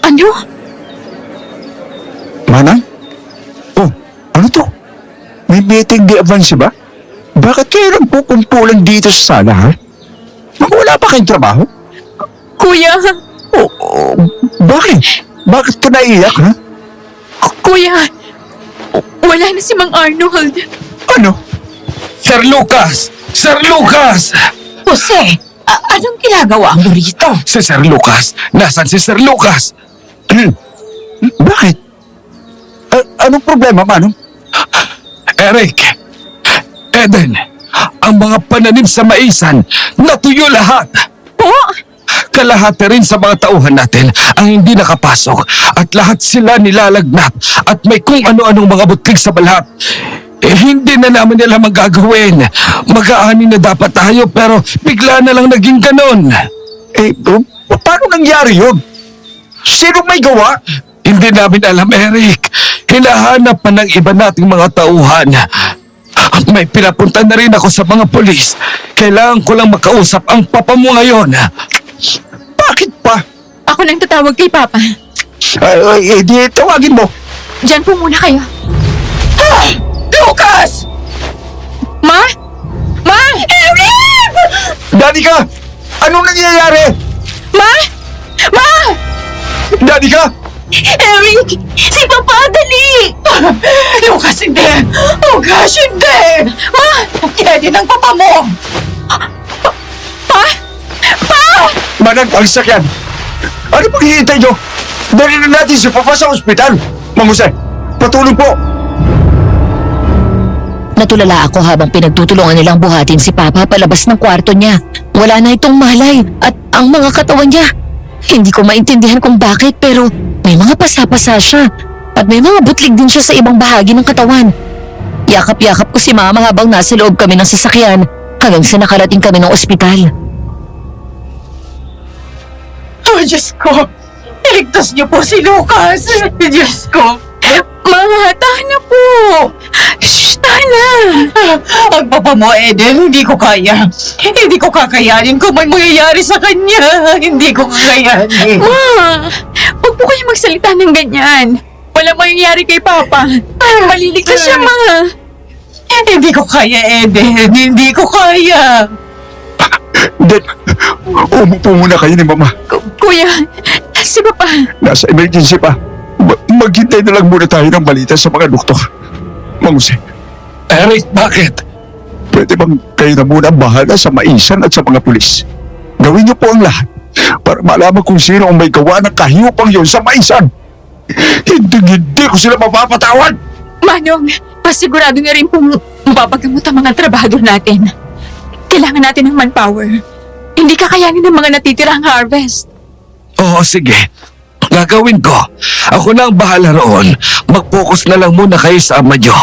Ano? Manang? Oh, ano to? May meeting di advance ba? Bakit kayo nagpukumpulan dito sa sala, ha? Wala pa kayong trabaho? Kuya! Bakit? Bakit ka naiyak, ha? Kuya! Wala na si Mang Arnold. Ano? Sir Lucas! Sir Lucas! Jose, anong ginagawa mo rito? Si Sir Lucas! Nasaan si Sir Lucas? Bakit? Anong problema, Manong? Eric! Eden! Ang mga pananim sa maisan, natuyo lahat! Po? Kalahati rin sa mga tauhan natin ang hindi nakapasok at lahat sila nilalagnat at may kung ano-anong mga butlig sa balat. Hindi na naman nila magagawin. Mag-aani na dapat tayo pero bigla na lang naging ganon. Paano nangyari yun? Sino may gawa? Hindi namin alam, Eric. Hinahanap pa ng iba nating mga tauhan. May pinapunta na rin ako sa mga polis. Kailangan ko lang makausap ang papa mo ngayon. Bakit pa? Ako nang tatawag kay Papa. Di tawagin mo. Diyan po muna kayo. Lucas! Ma? Ma! Eric! Daddy ka! Anong nangyayari? Ma! Ma! Daddy ka! Eric! Si Papa, dali! Lucas, hindi! Oh gosh, hindi! Ma! Eden ang papa mo! Pa? Pa! Manang, ang sakyan! Ano pang hihintay nyo? Dali na natin si Papa sa ospital! Mang Jose, patulong po! Natulala ako habang pinagtutulungan nilang buhatin si Papa palabas ng kwarto niya. Wala na itong malay at ang mga katawan niya. Hindi ko maintindihan kung bakit pero may mga pasa-pasa siya at may mga butlig din siya sa ibang bahagi ng katawan. Yakap-yakap ko si Mama habang nasa loob kami ng sasakyan hanggang sa nakarating kami ng ospital. Oh, Diyos ko! Iligtas niyo po si Lucas! Diyos ko! Ma, tana po! Shh, tana! Ang papa mo, Eden, hindi ko kaya. Hindi ko kakayanin kung may mangyayari sa kanya. Hindi ko kakayanin. Ma! Huwag po kayo magsalita ng ganyan. Wala mangyayari kay Papa. Maliligtas siya, Ma. Hindi ko kaya, Eden. Hindi ko kaya. Dad, umupo muna kayo ni Mama. Kuya, si Papa. Nasa emergency pa. Maghintay na lang muna tayo ng balita sa mga doktor. Mang Jose, Eric, bakit? pwede bang kayo na muna ang bahala sa maisan at sa mga pulis? Gawin niyo po ang lahat para malaman kung sino ang may gawa ng kahiyupang yon sa maisan. Hindi ko sila mapapatawad! Manong, pasigurado na rin pong mapapagamot ang mga trabahador natin. Kailangan natin ng manpower. Hindi kakayanin ng mga natitirang harvest. Oo, sige. Gagawin ko. Ako na ang bahala roon. Mag-focus na lang muna kayo sa ama nyo.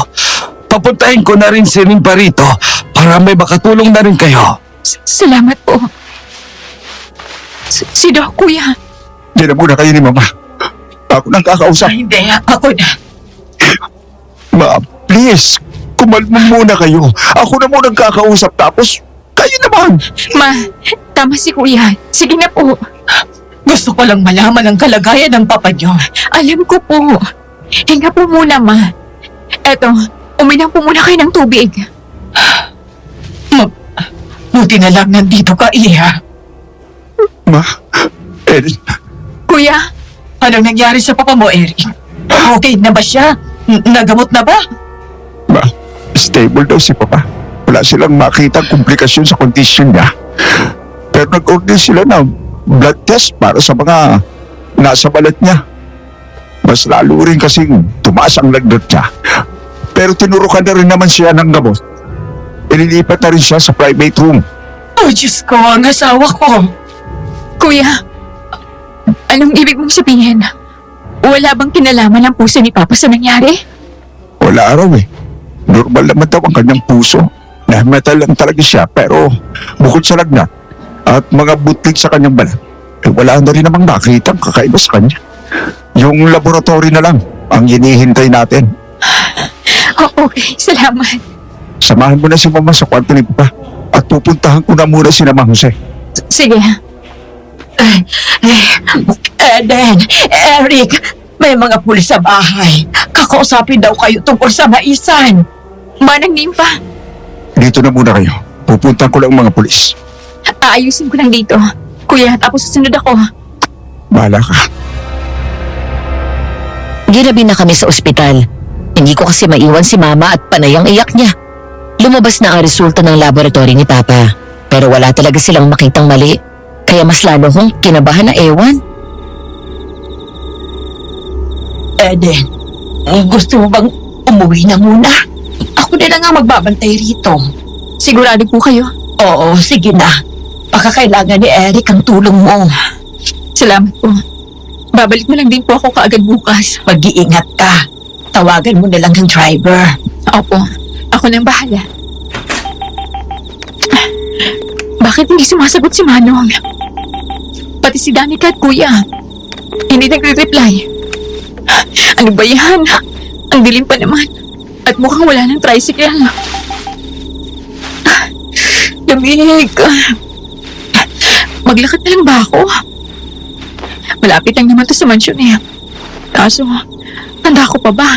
Papuntahin ko na rin si Nimpa rito para may makatulong na rin kayo. Salamat po. Si Doc, kuya. Diyan na muna kayo ni Mama. Ako nang kakausap. Hindi, ako na. Ma, please. Kumalma muna kayo. Ako na muna ang kakausap tapos kayo naman. Ma, tama si kuya. Sige na po. Gusto ko lang malaman ang kalagayan ng papa niyo. Alam ko po. Hinga po muna, ma. Eto, uminom po muna kayo ng tubig. Buti na lang nandito ka, Iha. Ma, Erin, Kuya, Anong nangyari sa papa mo, Eric? Okay na ba siya? Nagamot na ba? ma, stable daw si Papa. Wala silang makita komplikasyon sa kondisyon niya. Pero nag-order sila ng blood test para sa mga nasa balat niya. Mas lalo rin kasing tumaas ang lagnat niya. Pero tinurukan na rin naman siya ng gamot. Inilipat na rin siya sa private room. Oh, Diyos ko, ang asawa ko. kuya. Anong ibig mong sabihin? Wala bang kinalaman ang puso ni Papa sa nangyari? Wala raw eh. Normal naman daw ang kanyang puso. Nahimatay lang talaga siya pero bukod sa lagnat at mga butlig sa kanyang balat, wala na rin namang nakita ang kakaiba sa kanya. Yung laboratory na lang ang hinihintay natin. Oh, okay, salamat. Samahan mo na si Mama sa kwarto ni Papa at pupuntahan ko na muna si Mama Jose. Sige. Eden, Eric, may mga pulis sa bahay. Kakausapin daw kayo tungkol sa maisan. Manang Nimpa, Dito na muna kayo. Pupuntahan ko lang ang mga pulis. aayusin ko lang dito. Kuya, tapos susunod ako. Bahala ka. Ginabi na kami sa ospital. Hindi ko kasi maiwan si Mama at panay ang iyak niya. Lumabas na ang resulta ng laboratory ni Papa. Pero wala talaga silang makitang mali. Kaya mas lalo kong kinabahan na ewan. Eden, gusto mo bang umuwi na muna? Ako na lang ang magbabantay rito. Sigurado po kayo. Oo, sige na. Baka kailangan ni Eric ang tulong mo. Salamat po. Babalik mo lang din po ako kaagad bukas. Mag-iingat ka. Tawagan mo na lang ng driver. Opo, ako nang bahala. Bakit hindi sumasagot si Manong? Pati si Danica at Kuya. Hindi nagre-reply. Ano ba yan? Ang dilim pa naman. At mukhang wala ng tricycle. Lamig. Maglakad na lang ba ako? Malapit lang naman to sa mansyon eh. Kaso, tanda ko pa ba?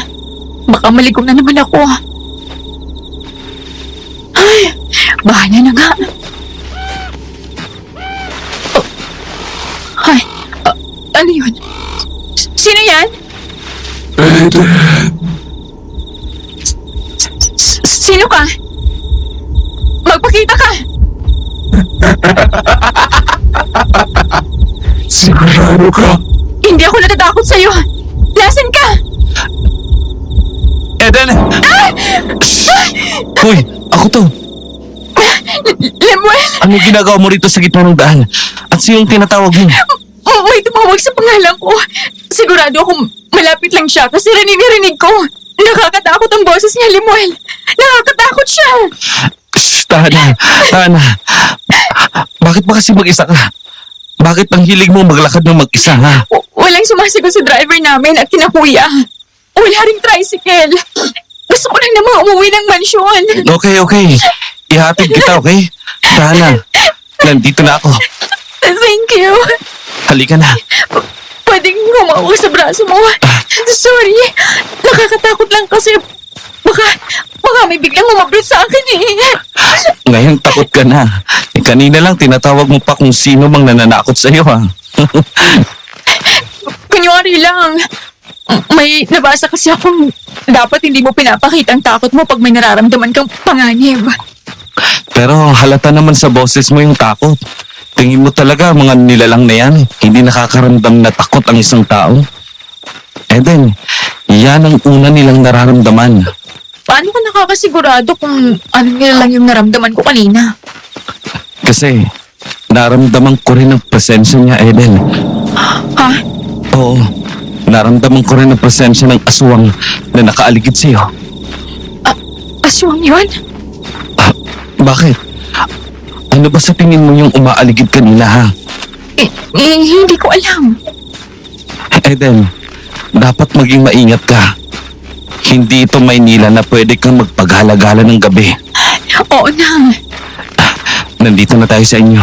Baka malikom na naman ako. Ay, bahala na nga. Oh. Ay, ano yun? Sino yan? Sino ka? Magpakita ka! Sigurado ka? Hindi ako natatakot sa'yo. Nasaan ka? Eden! Hoy, ako to. Lemuel, Ano ginagawa mo rito sa gitna ng daan? At sinong tinatawag mo? may tumawag sa pangalan ko. Sigurado akong malapit lang siya kasi rinig ko. Nakakatakot ang boses niya, Lemuel. Nakakatakot siya. Shh, Tana. Bakit ba kasi mag-isa ka? Bakit ang hilig mo maglakad ng mag-isa, ha? Walang sumasagot sa driver namin at kinakuya. Wala ring tricycle. Gusto ko lang naman umuwi ng mansyon. Okay. Ihatid kita, okay? Tana, nandito na ako. Thank you. Halika na. Pwedeng humawa sa braso mo. Sorry. Nakakatakot lang kasi baka may biglang umablot sa akin eh. Ngayon takot ka na. Kanina lang tinatawag mo pa kung sino mang nananakot sa'yo, ha? Kunyari lang. May nabasa kasi akong dapat hindi mo pinapakita ang takot mo pag may nararamdaman kang panganib. Pero halata naman sa boses mo yung takot. Tingin mo talaga mga nilalang na yan, hindi nakakaramdam na takot ang isang tao. Eden, yan ang una nilang nararamdaman. Paano ka nakakasigurado kung ano nila lang yung naramdaman ko kanina? Kasi naramdaman ko rin ang presensya niya, Eden. Ha? Oo, naramdaman ko rin ang presensya ng aswang na nakaaligid sa'yo. Aswang yun? Bakit? Ano ba sa tingin mo yung umaaligid kanina, ha? Hindi ko alam. Eden, dapat maging maingat ka. Hindi ito Maynila na pwede kang magpaghala-gala ng gabi. Oo na. Nandito na tayo sa inyo.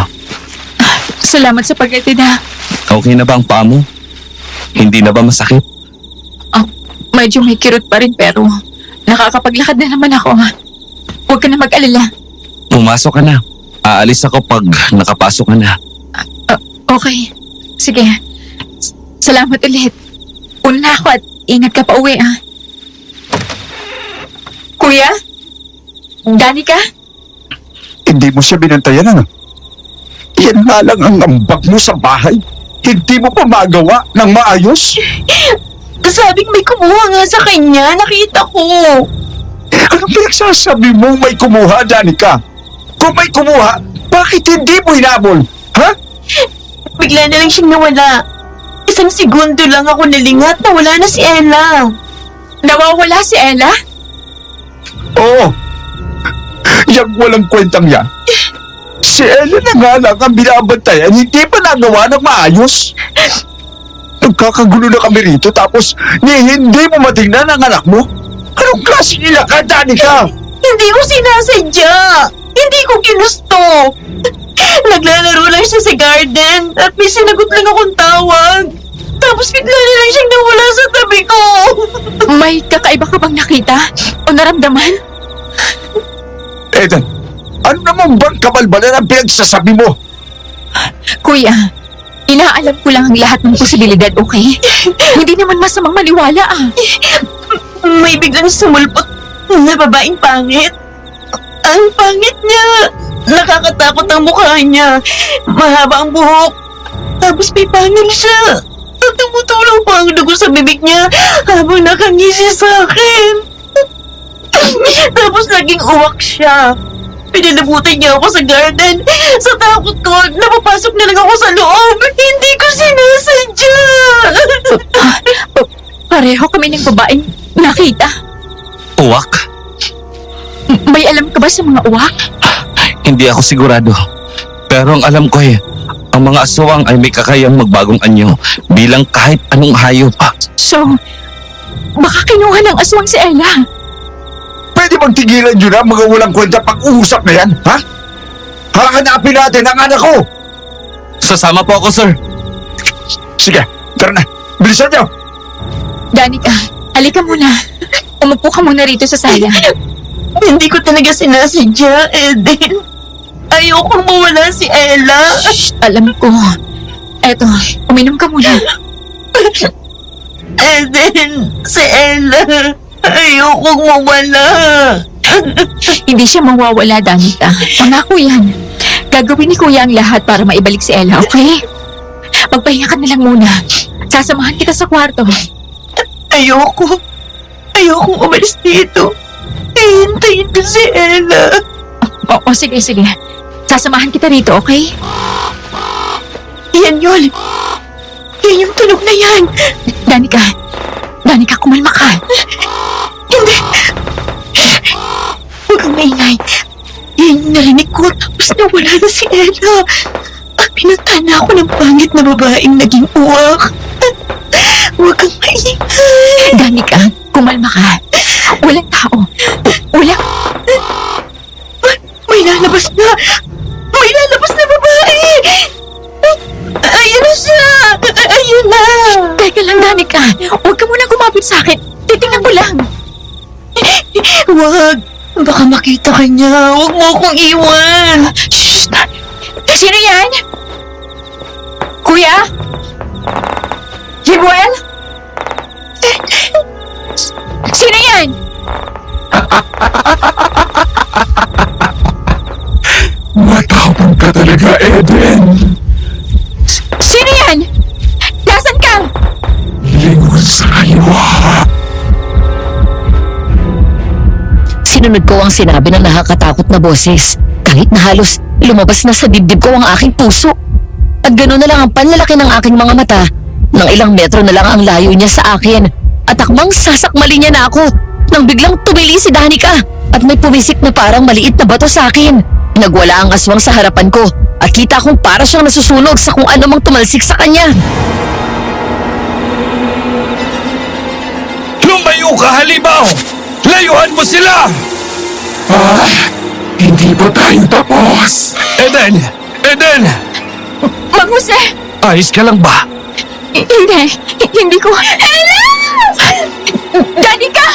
Salamat sa paghatid ha. Okay na ba ang paa mo? Hindi na ba masakit? Medyo may kirot pa rin pero nakakapaglakad na naman ako. Huwag ka na mag-alala. Pumasok ka na. Aalis ako pag nakapasok ka na. Okay. Sige. Salamat ulit. Una na ako at ingat ka pa uwi ah. Kuya? Danica? Hindi mo siya binantayan, ano? Yan nga lang ang ambag mo sa bahay. Hindi mo pa magawa ng maayos. Sabing may kumuha nga sa kanya, nakita ko. Anong pinagsasabi mo may kumuha, Danica? Kung may kumuha, bakit hindi mo hinabol? Ha? Bigla na lang siyang nawala. Isang segundo lang ako nalingat, nawala na si Ella. Nawawala si Ella? Oo. Yang walang kwentang yan. Si Ellen na nga lang ang binabantayan, hindi pa nagawa ng maayos. Nagkakagulo na kami rito tapos hindi mo matingnan ang anak mo? Anong klase nila ka, Danica? Hindi ko sinasadya. Hindi ko ginusto. Naglalaro lang siya sa garden at may sinagot lang akong tawag. Tapos bigla na lang siyang nawala sa tabi ko. May kakaiba ka bang nakita? O naramdaman? Eden, ano naman bang kabalbalan ang pinagsasabi mo? Kuya, inaalam ko lang ang lahat ng posibilidad, okay? Hindi naman masamang maniwala ah. May biglang sumulpot na babaeng pangit. Ang pangit niya. Nakakatakot ang mukha niya. Mahaba ang buhok. Tapos may pangil siya. At tumutulong pa ang dugo sa bibig niya habang nakangisi sa akin. Tapos naging uwak siya. Pinalabutan niya ako sa garden. Sa takot ko, napapasok na lang ako sa loob. Hindi ko sinasadya. Pareho kami ng babaeng nakita. Uwak? May alam ka ba sa mga uwak? Hindi ako sigurado. Pero ang alam ko ang mga aswang ay may kakayang magbagong anyo bilang kahit anong hayop. So, baka kinuha ng aswang si Ella. Pwede bang tigilan nyo na mga walang kwenta pag-uusap na yan, ha? Hahanapin natin ang anak ko! Sasama po ako, sir. Sige, tara na. Bilisan nyo! Danica, halika muna. Umupo ka muna rito sa sala. Hindi ko talaga sinasadya, Eden. Ayokong mawala si Ella. Shh, alam ko. Eto, uminom ka muna. Eden, si Ella. Ayokong mawala. Hindi siya mawawala, Danica. Pangako yan. Gagawin ni Kuya ang lahat para maibalik si Ella, okay? Magpahinga ka na lang muna. Sasamahan kita sa kwarto. Ayokong umalis dito. Hihintayin ko si Ella. Oo, sige, sige. Sasamahan kita rito, okay? Yan yun. Yan yung tunog na yan. Danica, kumalma ka. Hindi. Huwag kang maingay. Yan yung narinig ko. Tapos nawala na si Ella. At pinuntahan na ako ng pangit na babaeng naging uwak. Huwag kang maingay. Danica, kumalma ka. Walang tao. Walang... May lalabas na! May lalabas na babae! Ayun na siya! Ayun na! Teka lang, Danica. Huwag ka muna kumapit sa akin. Titingnan ko lang. Huwag! Baka makita ka niya. Huwag mo akong iwan! Shh! Sino yan? Kuya? Jibuel? Sino yan? Matapang ka talaga, Eden! Sino yan? Nasaan ka? Lingon sa'yo Sinunod ko ang sinabi ng nakakatakot na boses. Kahit na halos lumabas na sa dibdib ko ang aking puso. At gano'n na lang ang panlalaki ng aking mga mata. Nang ilang metro na lang ang layo niya sa akin. At akmang sasakmali niya na ako. Nang biglang tumili si Danica. At may pumisik na parang maliit na bato sa akin. Nagwala ang aswang sa harapan ko. At kita kong para siyang nasusunog sa kung anumang tumalsik sa kanya. Lumayo ka, halimaw! Layuhan mo sila! Hindi pa tayo tapos. Eden! Eden! Mang Jose! Ayos ka lang ba? Hindi ko... Ella! Danica!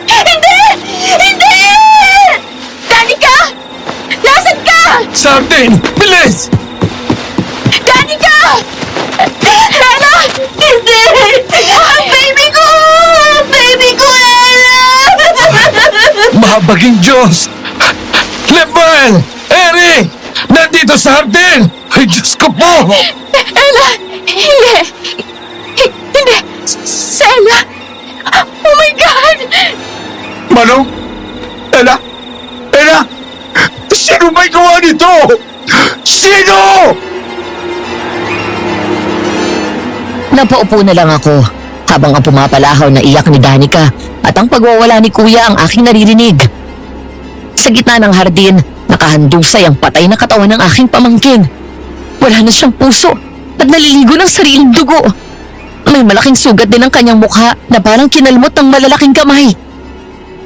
Hindi! Hindi! Danica! Nasaan ka? Sardin! Bilis! Danica! Ella! Hindi! Baby ko! Baby ko, Ella! Mahabaging Diyos! Lemuel! Eri! Nandito sa hardin! Ay, Diyos ko po! Ella! Hindi! Hindi! Si Ella! Oh my God! Manong? Ella? Ella? Sino may gawa nito? Sino? Napaupo na lang ako habang ang pumapalahaw na iyak ni Danica at ang pagwawala ni Kuya ang aking naririnig. Sa gitna ng hardin, nakahandusay ang patay na katawan ng aking pamangkin. Wala na siyang puso at naliligo ng sariling dugo. May malaking sugat din ang kanyang mukha na parang kinalmot ng malalaking kamay.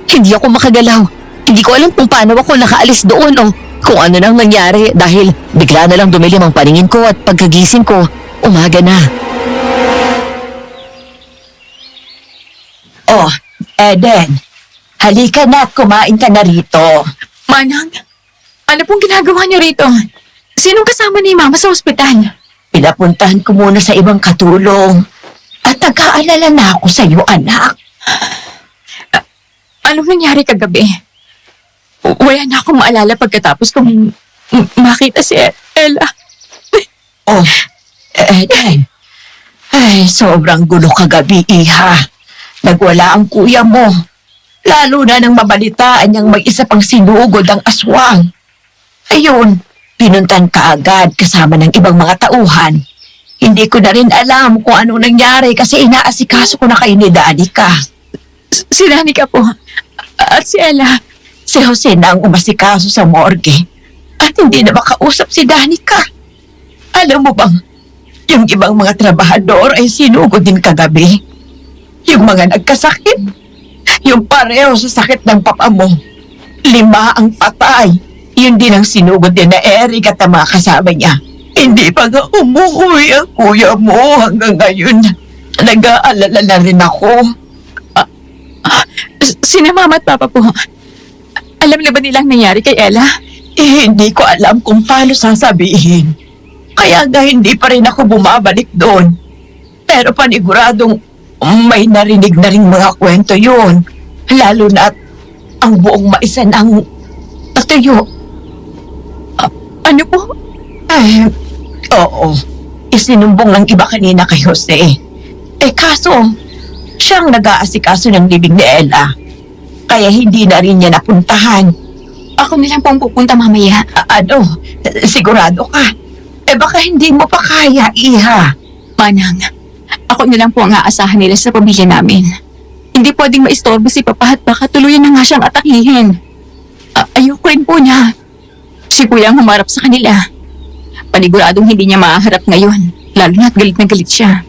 Hindi ako makagalaw. Hindi ko alam kung paano ako nakaalis doon o kung ano nang nangyari dahil bigla na lang dumilim ang paningin ko at pagkagising ko, umaga na. Oh, Eden, halika na at kumain ka na rito. Manang, ano pong ginagawa niyo rito? Sinong kasama ni Mama sa ospital? Pinapuntahan ko muna sa ibang katulong. At nag-aalala na ako sa iyo, anak. Anong nangyari kagabi? Wala na akong maalala pagkatapos kong makita si Ella. Oh, Eden. Ay, sobrang gulo kagabi, iha. Nagwala ang kuya mo. Lalo na nang mabalitaan niyang may isa pang sinugod ang aswang. Ayun, pinuntan ka agad kasama ng ibang mga tauhan. Hindi ko na rin alam kung anong nangyari kasi inaasikaso ko na kayo ni Danica. Si Danica po. At si Ella. Si Jose na ang umasikaso sa morgue. At hindi na makausap si Danica. Alam mo bang, yung ibang mga trabahador ay sinugod din kagabi. Yung mga nagkasakit. Yung pareho sa sakit ng papa mo. 5 ang patay. Yun din ang sinugod din na Eric at ang mga kasama niya. Hindi pa nga umuwi ang kuya mo hanggang ngayon. Nag-aalala na rin ako. Sina Mama at Papa po. Alam na ba nilang nangyari kay Ella? Hindi ko alam kung paano sasabihin. Kaya nga hindi pa rin ako bumabalik doon. Pero paniguradong may narinig na rin mga kwento yun. Lalo na ang buong maisa ng natuyo. Ano po? Ay, oo. Isinumbong ng iba kanina kay Jose. Kaso, siyang nag-aasikaso ng libing ni Ella. Kaya hindi na rin niya napuntahan. Ako na lang po ang pupunta mamaya. Sigurado ka? Baka hindi mo pa kaya, iha. Manang, ako na lang po ang aasahan nila sa pamilya namin. Hindi pwedeng maistorbo si Papa at baka tuluyan na nga siyang atakihin. Ayoko rin po niya. Si Kuya ang humarap sa kanila. Paniguradong hindi niya maaharap ngayon. Lalo na't galit na galit siya.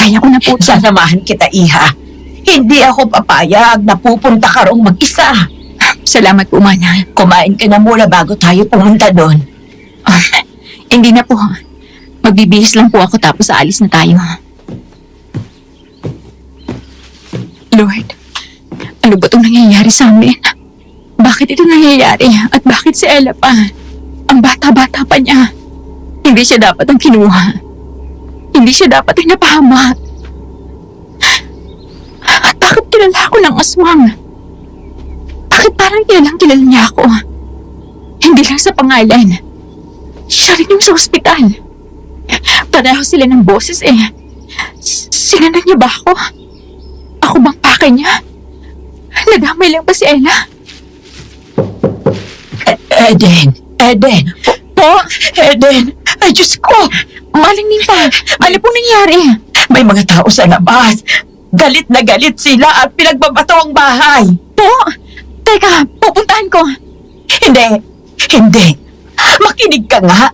Kaya ko na po. Sasamahan kita, iha. Hindi ako papayag na pupunta ka rong mag-isa. Salamat po, Manang. Kumain ka na muna bago tayo pumunta doon. Hindi na po. Magbibihis lang po ako tapos aalis na tayo. Lord, ano ba itong nangyayari sa amin? Bakit ito nangyayari? At bakit si Ella pa? Ang bata-bata pa niya. Hindi siya dapat ang kinuha. Hindi siya dapat ang napahamak. At bakit kilala ako ng aswang? Bakit parang kilala niya ako? Hindi lang sa pangalan. Siya rin yung sa ospital. Pareho sila ng boses eh. Sinunod niya ba ako? sa kanya? Nadamay lang ba si Ella? Eden, Po, Eden, ay Diyos ko, Maling Ninfa, ano pong nangyari? may mga tao sa labas. Galit na galit sila at pinagbabato ang bahay. Po, teka, pupuntahan ko. Hindi. Makinig ka nga.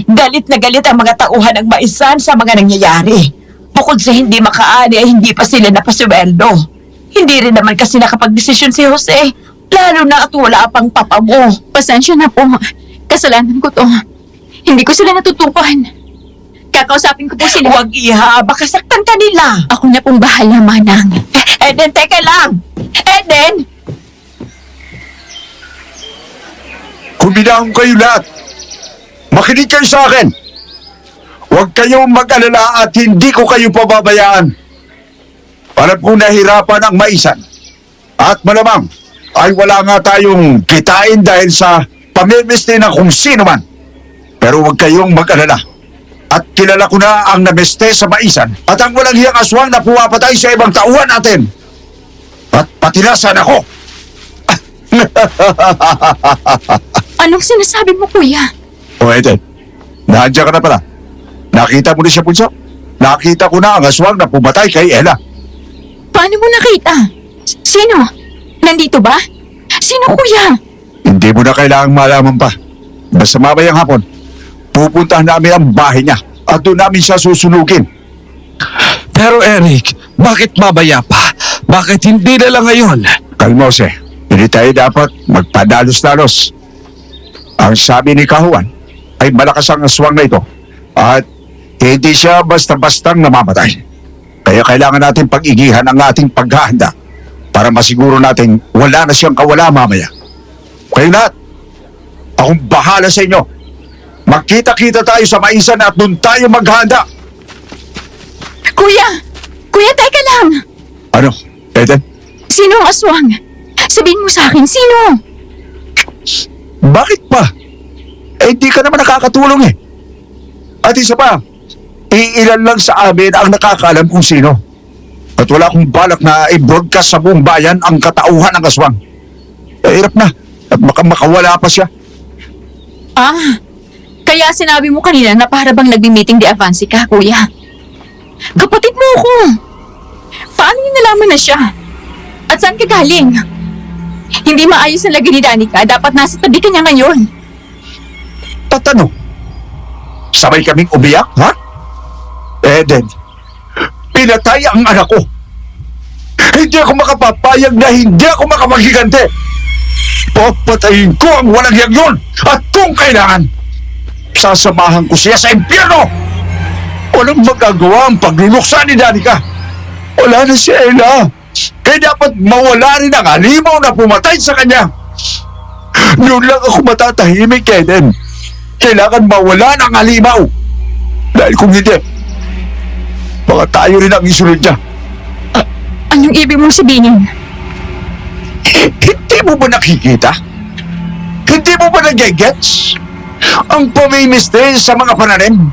Galit na galit ang mga tauhan ng maisan sa mga nangyayari. Bukod sa hindi makaani ay hindi pa sila napasweldo. Hindi rin naman kasi nakapag-desisyon si Jose. Lalo na at wala pang papa mo. Pasensya na po. Kasalanan ko to. Hindi ko sila natutukan. Kakausapin ko po sila. Huwag iha, baka saktan ka nila. Ako na pong bahala, Manang. Eden, teka lang. Eden! Kuminahon kayo lahat. Makinig kayo sa akin. Huwag kayong mag-alala at hindi ko kayo pababayaan. Alam kong nahirapan ang maisan. At malamang ay wala nga tayong kitain dahil sa pamimiste ng kung sino man. Pero huwag kayong mag-alala. At kilala ko na ang nameste sa maisan at ang walang hiyang aswang na pumapatay sa ibang tauhan natin. At patinasan ako. Anong sinasabi mo, Kuya? O Eden, nandiyan ka na pala. Nakita mo na siya, Bunso? Nakita ko na ang aswang na pumatay kay Ella. Paano mo nakita? Sino? Nandito ba? Sino, Kuya? Hindi mo na kailangang malaman pa. Basta mamayang hapon, pupuntahan namin ang bahay niya at doon namin siya susunugin. Pero Eric, bakit mabaya pa? Bakit hindi na lang ngayon? Kalmose, hindi tayo dapat magpadalos-dalos. Ang sabi ni Kahuan ay malakas ang aswang na ito at hindi siya basta-bastang namamatay. Kaya kailangan natin pag-igihan ang ating paghahanda para masiguro natin wala na siyang kawala mamaya. Kayo lahat, akong bahala sa inyo. Magkita-kita tayo sa maisan at doon tayo maghahanda. Kuya! Kuya, teka lang! Ano, Eden? Sino ang aswang? Sabihin mo sa akin, sino? Bakit pa? Eh, di ka naman nakakatulong eh. At isa pa, iilan lang sa amin ang nakakaalam kung sino. At wala akong balak na i-broadcast sa buong bayan ang katauhan ng aswang. Eh, hirap na. At baka makawala pa siya. Ah, kaya sinabi mo kanina na para bang nagbi-meeting di Avansi ka, Kuya. Kapatid mo ako. Paano niyo nalaman na siya? At saan ka galing? Hindi maayos ang lagi ni Danica. Dapat nasa tabi ka niya ngayon. Tatanong, sabay kaming umiyak, ha? Eden, pinatay ang anak ko. Hindi ako makapapayag na hindi ako makapagigante. Papatayin ko ang walang hiyang yun at kung kailangan, sasamahan ko siya sa impyerno. Walang magagawa ang pagluluksa ni Danica. Wala na si Ella. Kaya dapat mawala rin ang halimaw na pumatay sa kanya. Noon lang ako matatahimik, Eden. Kailangan mawala ng halimaw. Dahil kung hindi, baka tayo rin ang isunod niya. Anong ibig mong sabihin? Hindi mo ba nakikita? Hindi mo ba nagigets? Ang pamimiste sa mga pananim,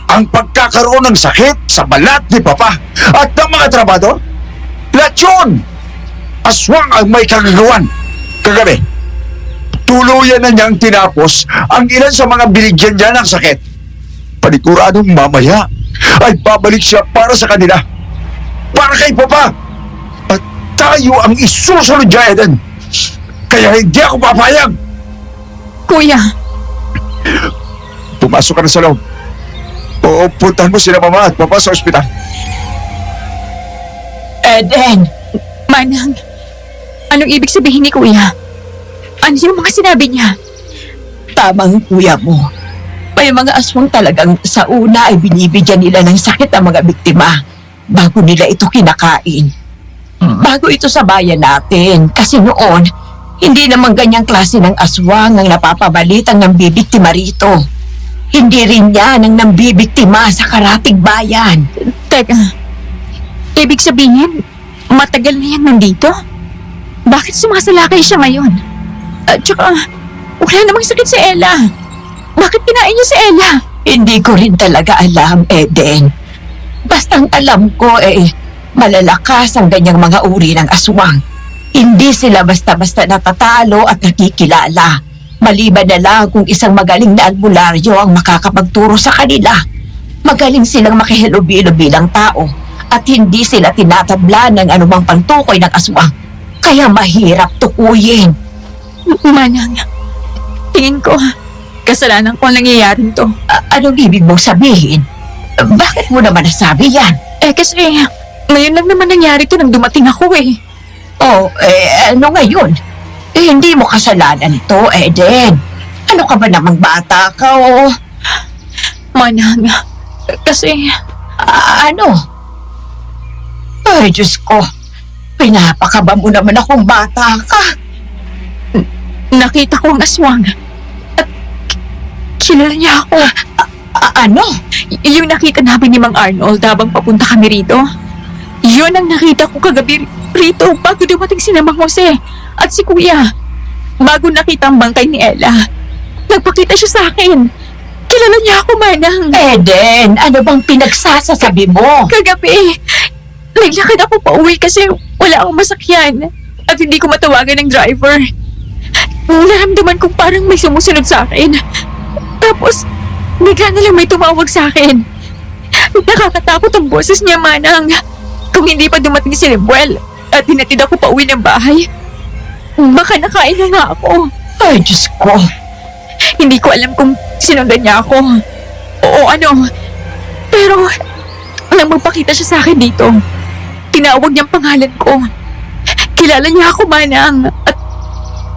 ang pagkakaroon ng sakit sa balat ni Papa at ng mga trabado, lahat yun! Aswang ang may kagagawan. Kagabi, tuluyan na niyang tinapos ang ilan sa mga binigyan niya ng sakit. Paniguradong mamaya ay babalik siya para sa kanila. Para kay Papa. At tayo ang isusunod niya, Eden. Kaya hindi ako papayag. Kuya, Pumasok ka na sa loob. O puntahan mo sila Mama at Papa sa ospital. Eden! Manang, anong ibig sabihin ni Kuya? Ano yung mga sinabi niya? Tamang kuya mo. May mga aswang talagang sa una ay binibigyan nila ng sakit ang mga biktima bago nila ito kinakain. Bago ito sa bayan natin kasi noon, hindi naman ganyang klase ng aswang ang napapabalitang nambibiktima rito. Hindi rin yan ang nambibiktima sa karatig bayan. Teka, ibig sabihin, matagal na yan nandito? Bakit sumasalakay siya ngayon? At saka, wala namang sakit si Ella. Bakit kinain niya si Ella? Hindi ko rin talaga alam, Eden. Bastang alam ko Malalakas ang ganyang mga uri ng aswang. Hindi sila basta-basta natatalo at nakikilala. Maliban na lang kung isang magaling na albularyo ang makakapagturo sa kanila. Magaling silang makihalubilo bilang tao at hindi sila tinatabla ng anumang pantukoy ng aswang. Kaya mahirap tukuyin. Manang, tingin ko, kasalanan ko ang nangyayaring to. Anong ibig mong sabihin? Bakit mo naman nasabi yan? Kasi, ngayon lang naman nangyari to nang dumating ako eh. Ano ngayon? Hindi mo kasalanan ito, Eden. Ano ka ba namang bata ka, Manang, kasi, Ano? Ay, Diyos ko. Pinapakaba mo naman akong bata ka. nakita ko ang aswang. At kilala niya ako. Ano? Yung nakita namin ni Mang Arnold habang papunta kami rito. Yun ang nakita ko kagabi rito bago dumating si Mang Jose at si Kuya. Bago nakita ang bangkay ni Ella, nagpakita siya sa akin. Kilala niya ako, Manang. Eden, ano bang pinagsasasabi mo? Kagabi, naglakad ako pa uwi kasi wala akong masakyan at hindi ko matawagan ng driver. Naramdaman ko parang may sumusunod sa akin. Tapos, bigla na lang may tumawag sa akin. Nakakatakot ang boses niya, Manang. Kung hindi pa dumating si Lemuel at hinatid ako pa uwi ng bahay, baka nakain na nga ako. Ay, Diyos ko. Hindi ko alam kung sinundan niya ako o ano. Pero, nang magpakita siya sa akin dito, tinawag niyang pangalan ko. Kilala niya ako, Manang. At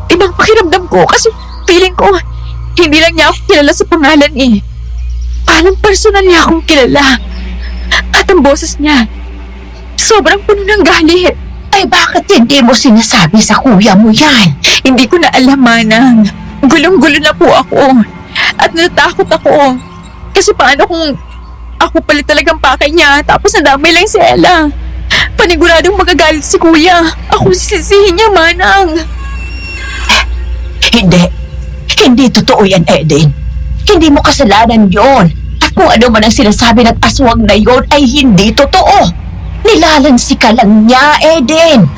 ibang pakiramdam ko kasi feeling ko, hindi lang niya ako kilala sa pangalan eh. Parang personal niya akong kilala. At ang boses niya, sobrang puno ng galit. Ay, bakit hindi mo sinasabi sa kuya mo yan? Hindi ko na alam, Manang. Gulong-gulo na po ako. At natatakot ako. Kasi paano kung ako pala talagang pakay niya tapos nadamay lang si Ella? Paniguradong magagalit si Kuya. Ako sisisihin niya, Manang. Hindi. Hindi totoo yan, Eden. Hindi mo kasalanan yon. At kung ano man ang sinasabi ng aswang na yon ay hindi totoo. Nilalansi ka lang niya, Eden.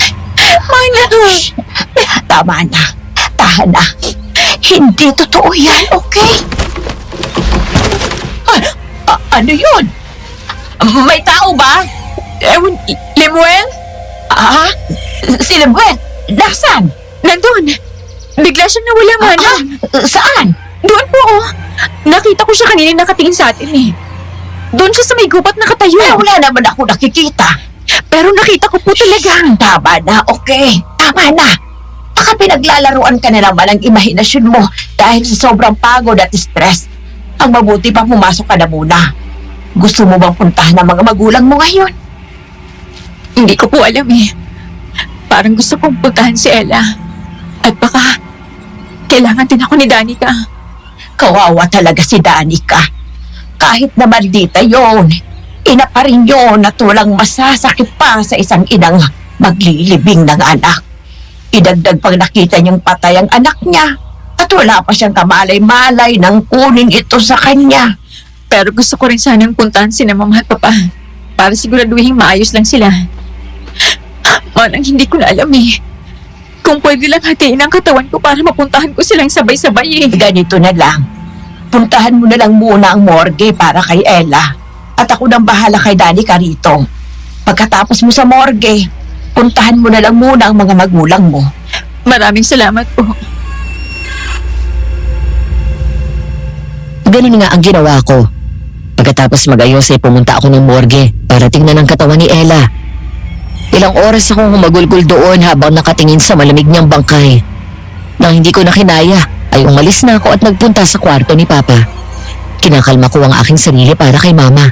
Manang! Tama na. Tahan na. Hindi totoo yan, okay? Ano yun? May tao ba? Ewan, Lemuel? Si Lemuel, nasaan? Nandun. Bigla siyang nawala, Manang. Saan? Doon po, oh. Nakita ko siya kanina nakatingin sa atin eh. Doon siya sa may gubat nakatayo. Wala naman ako nakikita. Pero nakita ko po talaga. Tama na, okay. Tama na. Baka pinaglalaruan ka na naman ang imahinasyon mo dahil sa sobrang pagod at stress. Ang mabuti pa pumasok ka na muna. Gusto mo bang puntahan ng mga magulang mo ngayon? Hindi ko po alam eh. Parang gusto kong puntahan si Ella. At baka, kailangan din ako ni Danica. Kawawa talaga si Danica. Kahit na maldita yon, ina pa rin yon at walang masasakit pa sa isang inang maglilibing ng anak. Idagdag pang nakita niyang patay ang anak niya at wala pa siyang kamalay-malay nang kunin ito sa kanya. Pero gusto ko rin sanang puntahan si Mama at Papa para siguraduhin maayos lang sila. Manang hindi ko na alam eh. Kung pwede lang hatiin ang katawan ko para mapuntahan ko silang sabay-sabay eh. Ganito na lang. Puntahan mo na lang muna ang morgue para kay Ella. At ako nang bahala kay Danica rito. Pagkatapos mo sa morgue, puntahan mo na lang muna ang mga magulang mo. Maraming salamat po. Ganun nga ang ginawa ko. Pagkatapos mag-ayos ay pumunta ako ng morgue para tingnan ang katawan ni Ella. Ilang oras akong humagulgol doon habang nakatingin sa malamig niyang bangkay. Nang hindi ko na kinaya, ay umalis na ako at nagpunta sa kwarto ni Papa. Kinakalma ko ang aking sarili para kay Mama.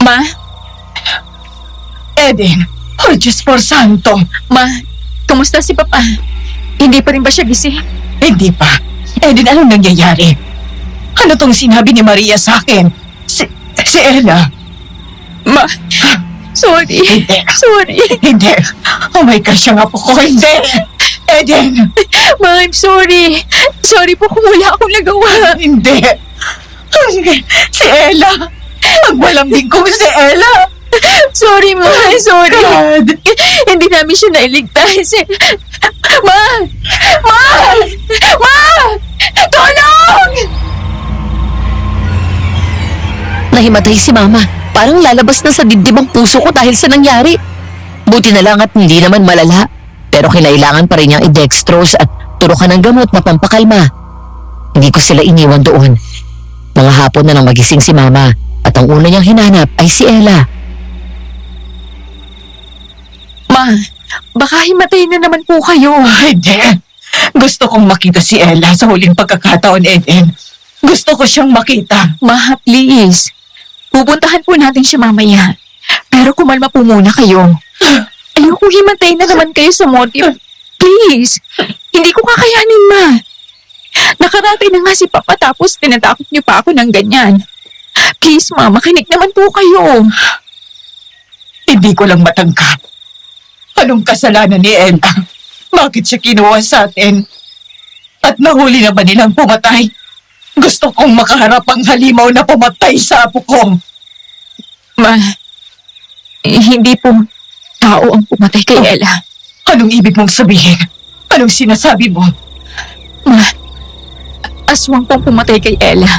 Ma? Eden, oh Diyos por santo. Ma, kumusta si Papa? Hindi pa rin ba siya gising? Hindi pa. Eden, anong nangyayari? Ano tong sinabi ni Maria sa akin? Si Ella. Ma, sorry. Hindi. Sorry. Hindi. Oh my gosh, ang apo ko. Hindi. Eden. Ma, I'm sorry. Sorry po kung wala akong nagawa. Hindi. Si Ella. Ang Nagmalambing ko si Ella. Sorry, Ma. Sorry. God. Hindi namin siya nailigtas. Ma! Ma! Ma! Tulong! Nahimatay si Mama. Parang lalabas na sa dibdib ang puso ko dahil sa nangyari. Buti na lang at hindi naman malala. Pero kinailangan pa rin niyang i-dextrose at turukan ng gamot na pampakalma. Hindi ko sila iniwan doon. Mga hapon na nang magising si Mama at ang una niyang hinanap ay si Ella. Ma, baka himatay na naman po kayo. Hindi. Gusto kong makita si Ella sa huling pagkakataon, Eden. Gusto ko siyang makita. Ma, please. Pupuntahan po natin siya mamaya. Pero kumalma po muna kayo. Ayoko himatay na naman kayo sa motive. Please. Hindi ko kakayanin, Ma. Nakarating na nga si Papa tapos tinatakot niyo pa ako ng ganyan. Please, Ma, makinig naman po kayo. Hindi ko lang matanggap. Anong kasalanan ni Ella? Bakit siya kinuha sa atin? At nahuli na ba nilang pumatay? Gusto kong makaharap ang halimaw na pumatay sa apo ko. Ma, hindi po tao ang pumatay kay Ella. Anong ibig mong sabihin? Anong sinasabi mo? Ma, aswang pong pumatay kay Ella.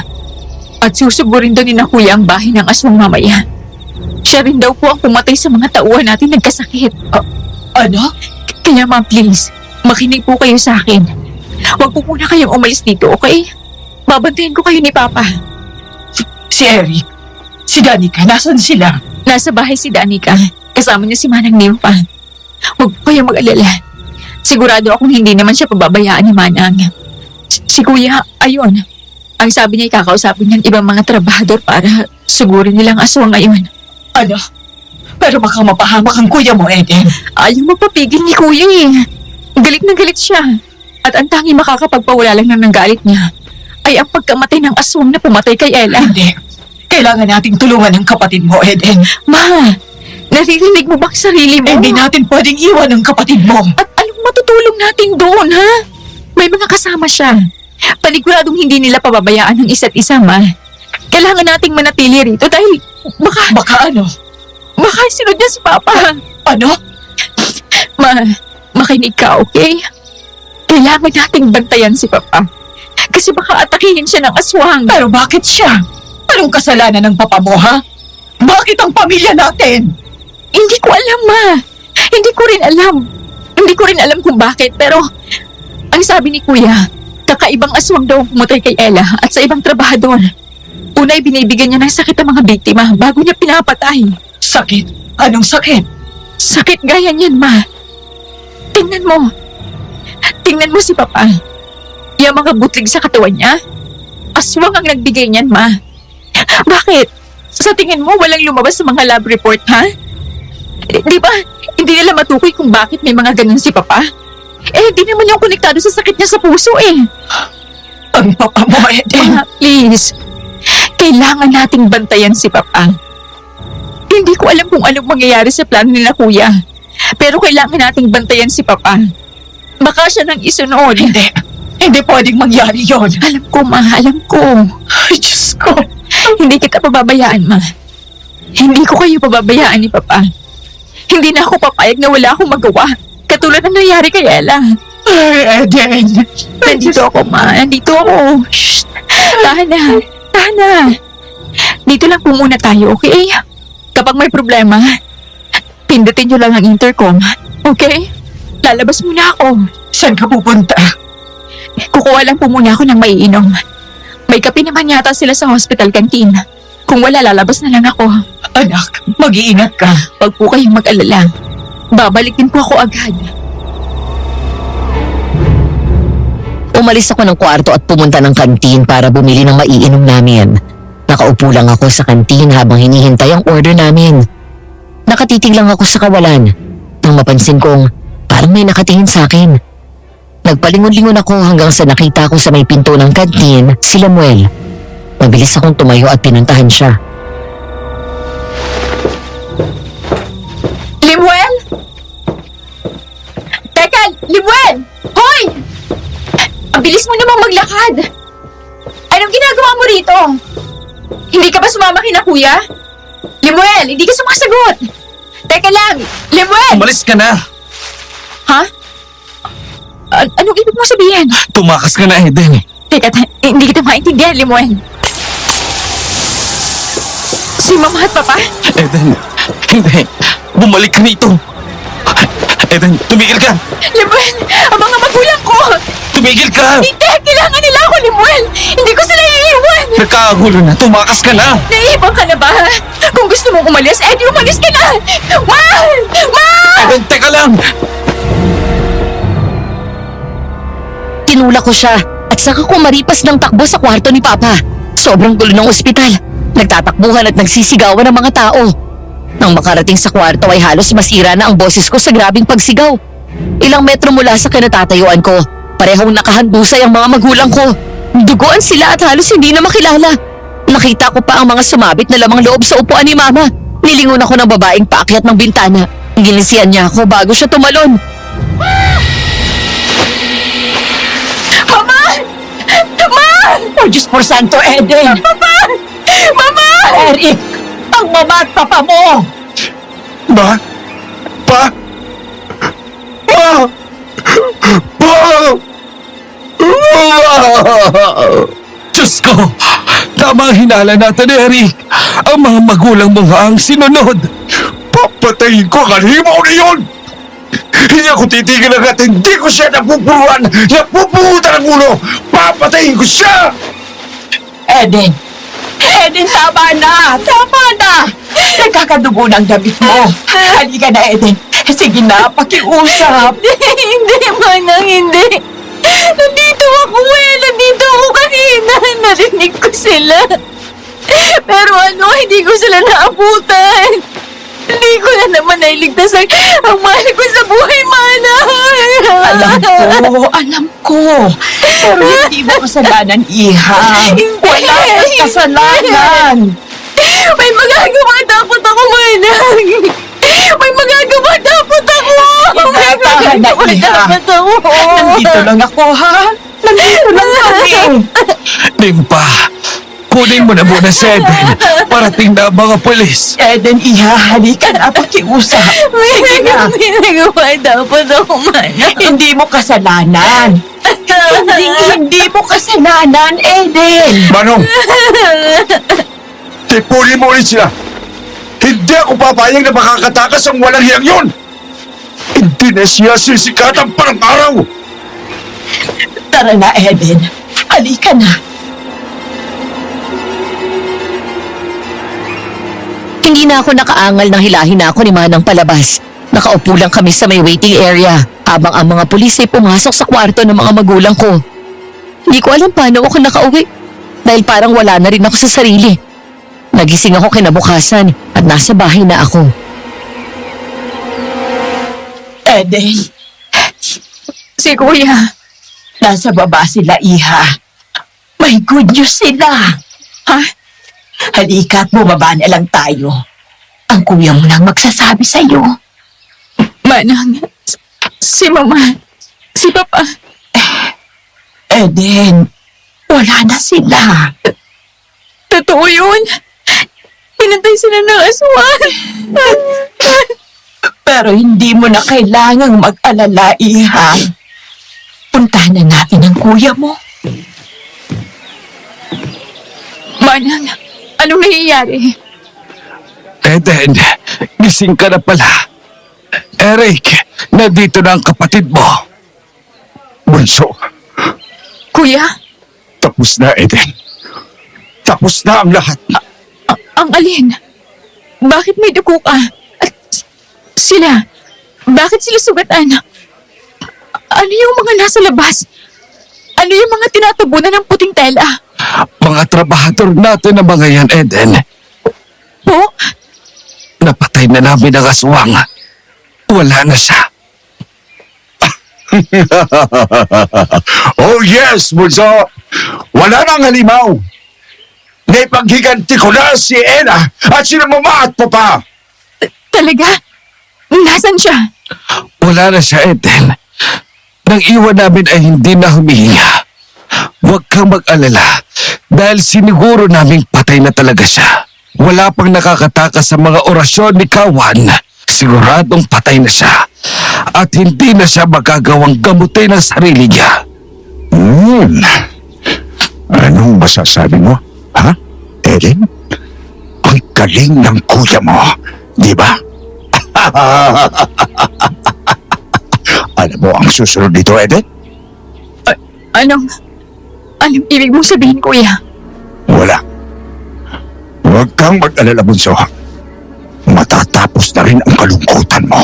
At susugurin daw ni na Kuya ang bahay ng aswang mamaya. Siya rin daw po ang pumatay sa mga tauhan natin nagkasakit. Ano? Kaya ma, please, makinig po kayo sa akin. Huwag po muna kayong umalis dito, okay? Babantayan ko kayo ni Papa. Si Eric, si Danica, nasan sila? Nasa bahay si Danica. Kasama niya si Manang Nympha. Huwag po kayong mag-alala. Sigurado akong hindi naman siya pababayaan ni Manang. Si Kuya, ayun. Ang sabi niya, kakausapin niya ang ibang mga trabahador para sugurin nilang aswang ngayon. Ano? Pero baka mapahamak ang kuya mo, Eden. Ayaw magpapigil ni Kuya eh. Galit na galit siya. At ang tanging makakapagpawala lang ng galit niya ay ang pagkamatay ng aswang na pumatay kay Ella. Hindi. Kailangan nating tulungan ang kapatid mo, Eden. Ma, naririnig mo ba ang sarili mo? Hindi natin pwedeng iwan ang kapatid mo. At anong matutulong natin doon, ha? May mga kasama siya. Paniguradong hindi nila pababayaan ang isa't isa, Ma. Kailangan nating manatili rito dahil Baka ano? baka sinod niya si Papa. Ano? Ma, makinig ka, okay? Kailangan nating bantayan si Papa. Kasi baka atakihin siya ng aswang. Pero bakit siya? Anong kasalanan ng papa mo, ha? Bakit ang pamilya natin? Hindi ko alam, Ma. Hindi ko rin alam. Hindi ko rin alam kung bakit, pero ang sabi ni Kuya, kakaibang aswang daw ang pumatay kay Ella at sa ibang trabahador. Una'y binibigyan niya ng sakit ang mga biktima bago niya pinapatay. Sakit? Anong sakit? Sakit gaya niyan, Ma. Tingnan mo. Tingnan mo si Papa. Yung mga butlig sa katawan niya. Aswang ang nagbigay niyan, Ma. Bakit? Sa tingin mo, walang lumabas sa mga lab report, ha? Di ba, hindi nila matukoy kung bakit may mga ganun si Papa? Hindi naman yung konektado sa sakit niya sa puso, eh. Ang papa mo, Eden. Ma, please. Kailangan nating bantayan si Papa. Hindi ko alam kung anong mangyayari sa plano nila, Kuya. Pero kailangan nating bantayan si Papa. Baka siya nang isunod. Hindi. Hindi pwedeng mangyari yon. Alam ko, Ma. Alam ko. Ay, Diyos ko. Hindi kita pababayaan, Ma. Hindi ko kayo pababayaan ni Papa. Hindi na ako papayag na wala akong magawa. Katulad ng nangyari kay Ella. Ay, Eden. Nandito ako, Ma. Nandito ako. Shh. Tahan na. Tahan na. Dito lang po muna tayo, okay? Kapag may problema, pindutin niyo lang ang intercom. Okay? Lalabas muna ako. Saan ka pupunta? Kukuha lang po muna ako ng maiinom. May kape naman yata sila sa hospital canteen. Kung wala, lalabas na lang ako. Anak, mag-iingat ka. Huwag po kayong mag-alala. Babalik din po ako agad. Umalis ako ng kwarto at pumunta ng kantin para bumili ng maiinom namin. Nakaupo lang ako sa kantin habang hinihintay ang order namin. Nakatitig lang ako sa kawalan nang mapansin kong parang may nakatingin sa akin. Nagpalingon-lingon ako hanggang sa nakita ko sa may pinto ng kantin si Lemuel. Mabilis akong tumayo at pinuntahan siya. Lemuel? Teka, Lemuel! Hoy! Ang bilis mo namang maglakad. Anong ginagawa mo rito? Hindi ka ba sumama kina Kuya? Lemuel, hindi ka sumasagot! Teka lang! Lemuel! Umalis ka na! Ha? Anong ibig mo sabihin? Tumakas ka na, Eden. Teka, hindi kita maintindihan, Lemuel. Si Mama at Papa? Eden, hindi. Bumalik ka rito. Eden, tumigil ka! Lemuel, ang mga magulang ko! Tumigil ka! Hindi, kailangan nila ako, Lemuel! Hindi ko sila iiwan! Nagkakagulo na, tumakas ka na! Naiibang ka na ba? Kung gusto mong umalis, di umalis ka na! Ma! Ma! Eden, teka lang! Tinulak ko siya at saka ko maripas ng takbo sa kwarto ni Papa. Sobrang gulo ng ospital. Nagtatakbuhan at nagsisigawan ng mga tao. Nang makarating sa kwarto ay halos masira na ang boses ko sa grabing pagsigaw. Ilang metro mula sa kinatatayuan ko, parehong nakahandusay ang mga magulang ko. Duguan sila at halos hindi na makilala. Nakita ko pa ang mga sumabit na lamang loob sa upuan ni Mama. Nilingon ako ng babaeng paakyat ng bintana. Ginisian niya ako bago siya tumalon. Mama! Ma! Oh, Diyos por Santo, Eden! Papa! Mama! Eric! Ang mama at papa mo! Ma? Pa? Ma? Pa? Diyos ko! Tama ang hinala natin, Eric! Ang mga magulang mo nga ang sinunod! Papatayin ko ang halimaw na yun! Hindi ako titigil at hindi ko siya napupuruan! Napupurutan ang ulo! Papatayin ko siya! Eden! Eden, tama na! Tama na! Nagkakadugo ng damit mo. Halika na, Eden. Sige na, pakiusap. Hindi, Manang, hindi. Nandito ako nandito ako kanina. Narinig ko sila. Pero hindi ko sila naabutan. Hindi ko na naman nailigtas ang mahal ko sa buhay, Manang. Alam ko. Pero hindi mo kasalanan, Iha. Wala kang kasalanan. May magagawa dapat ako, Manang. May magagawa dapat ako. Inatahan na, Iha. Dapat ako. Nandito lang ako, ha? Nandito lang kami. Nimpa, kunin mo na muna si Eden. Parating na ang mga pulis. Eden, Iha, halika na, pakiusap. Sige na. May nagawa dapat ako, Manang. Hindi mo kasalanan. Hindi mo kasalanan, Eden. Manong! Tipunin mo ulit sila! Hindi ako papayag na makakatakas ang walang hiyang yun! Hindi na siya sisikatan pa ng araw! Tara na, Eden. Halika na. Hindi na ako nakaangal nang hilahin na ako ni Manang palabas. Nakaupo lang kami sa may waiting area habang ang mga pulis ay pumasok sa kwarto ng mga magulang ko. Hindi ko alam paano ako nakauwi dahil parang wala na rin ako sa sarili. Nagising ako kinabukasan at nasa bahay na ako. Eden, Si Kuya. nasa baba sila, Iha. May good news sila. Ha? Halika at bumaba na lang tayo. Ang kuya mo nang magsasabi sa'yo. Manang, si Mama, si Papa. Eden, wala na sila. Totoo yun. Pinatay sila ng aswang. Pero hindi mo na kailangang mag-alala, Iha. Puntahan na natin ang kuya mo. Manang, anong nangyayari? Eden, gising ka na pala. Eric, nandito na ang kapatid mo. Bunso, Kuya, tapos na, Eden. Tapos na ang lahat. ang alin? Bakit may dugo ka? At sila, bakit sila sugatan? Ano yung mga nasa labas? Ano yung mga tinatabunan ng puting tela? Mga trabahador natin na mga yan, Eden. Po? Napatay na namin ang aswang. Wala na siya. Oh yes, Bunso! Wala nang halimaw! Naipaghiganti ko na si Ella at sina Mama at Papa! Talaga? Nasaan siya? Wala na siya, Eden. Nang iwan namin ay hindi na humihinga. Huwag kang mag-alala dahil siniguro naming patay na talaga siya. Wala pang nakakatakas sa mga orasyon ni Kawan. Siguradong patay na siya. At hindi na siya magagawang gamutin ang sarili niya. Anong masasabi mo? Ha? Eden? Ang galing ng kuya mo, di ba? Alam mo ang susunod dito, Eden? Anong ibig mong sabihin, kuya? Wala. Huwag kang mag-alala, bunso. Matatapos na rin ang kalungkutan mo.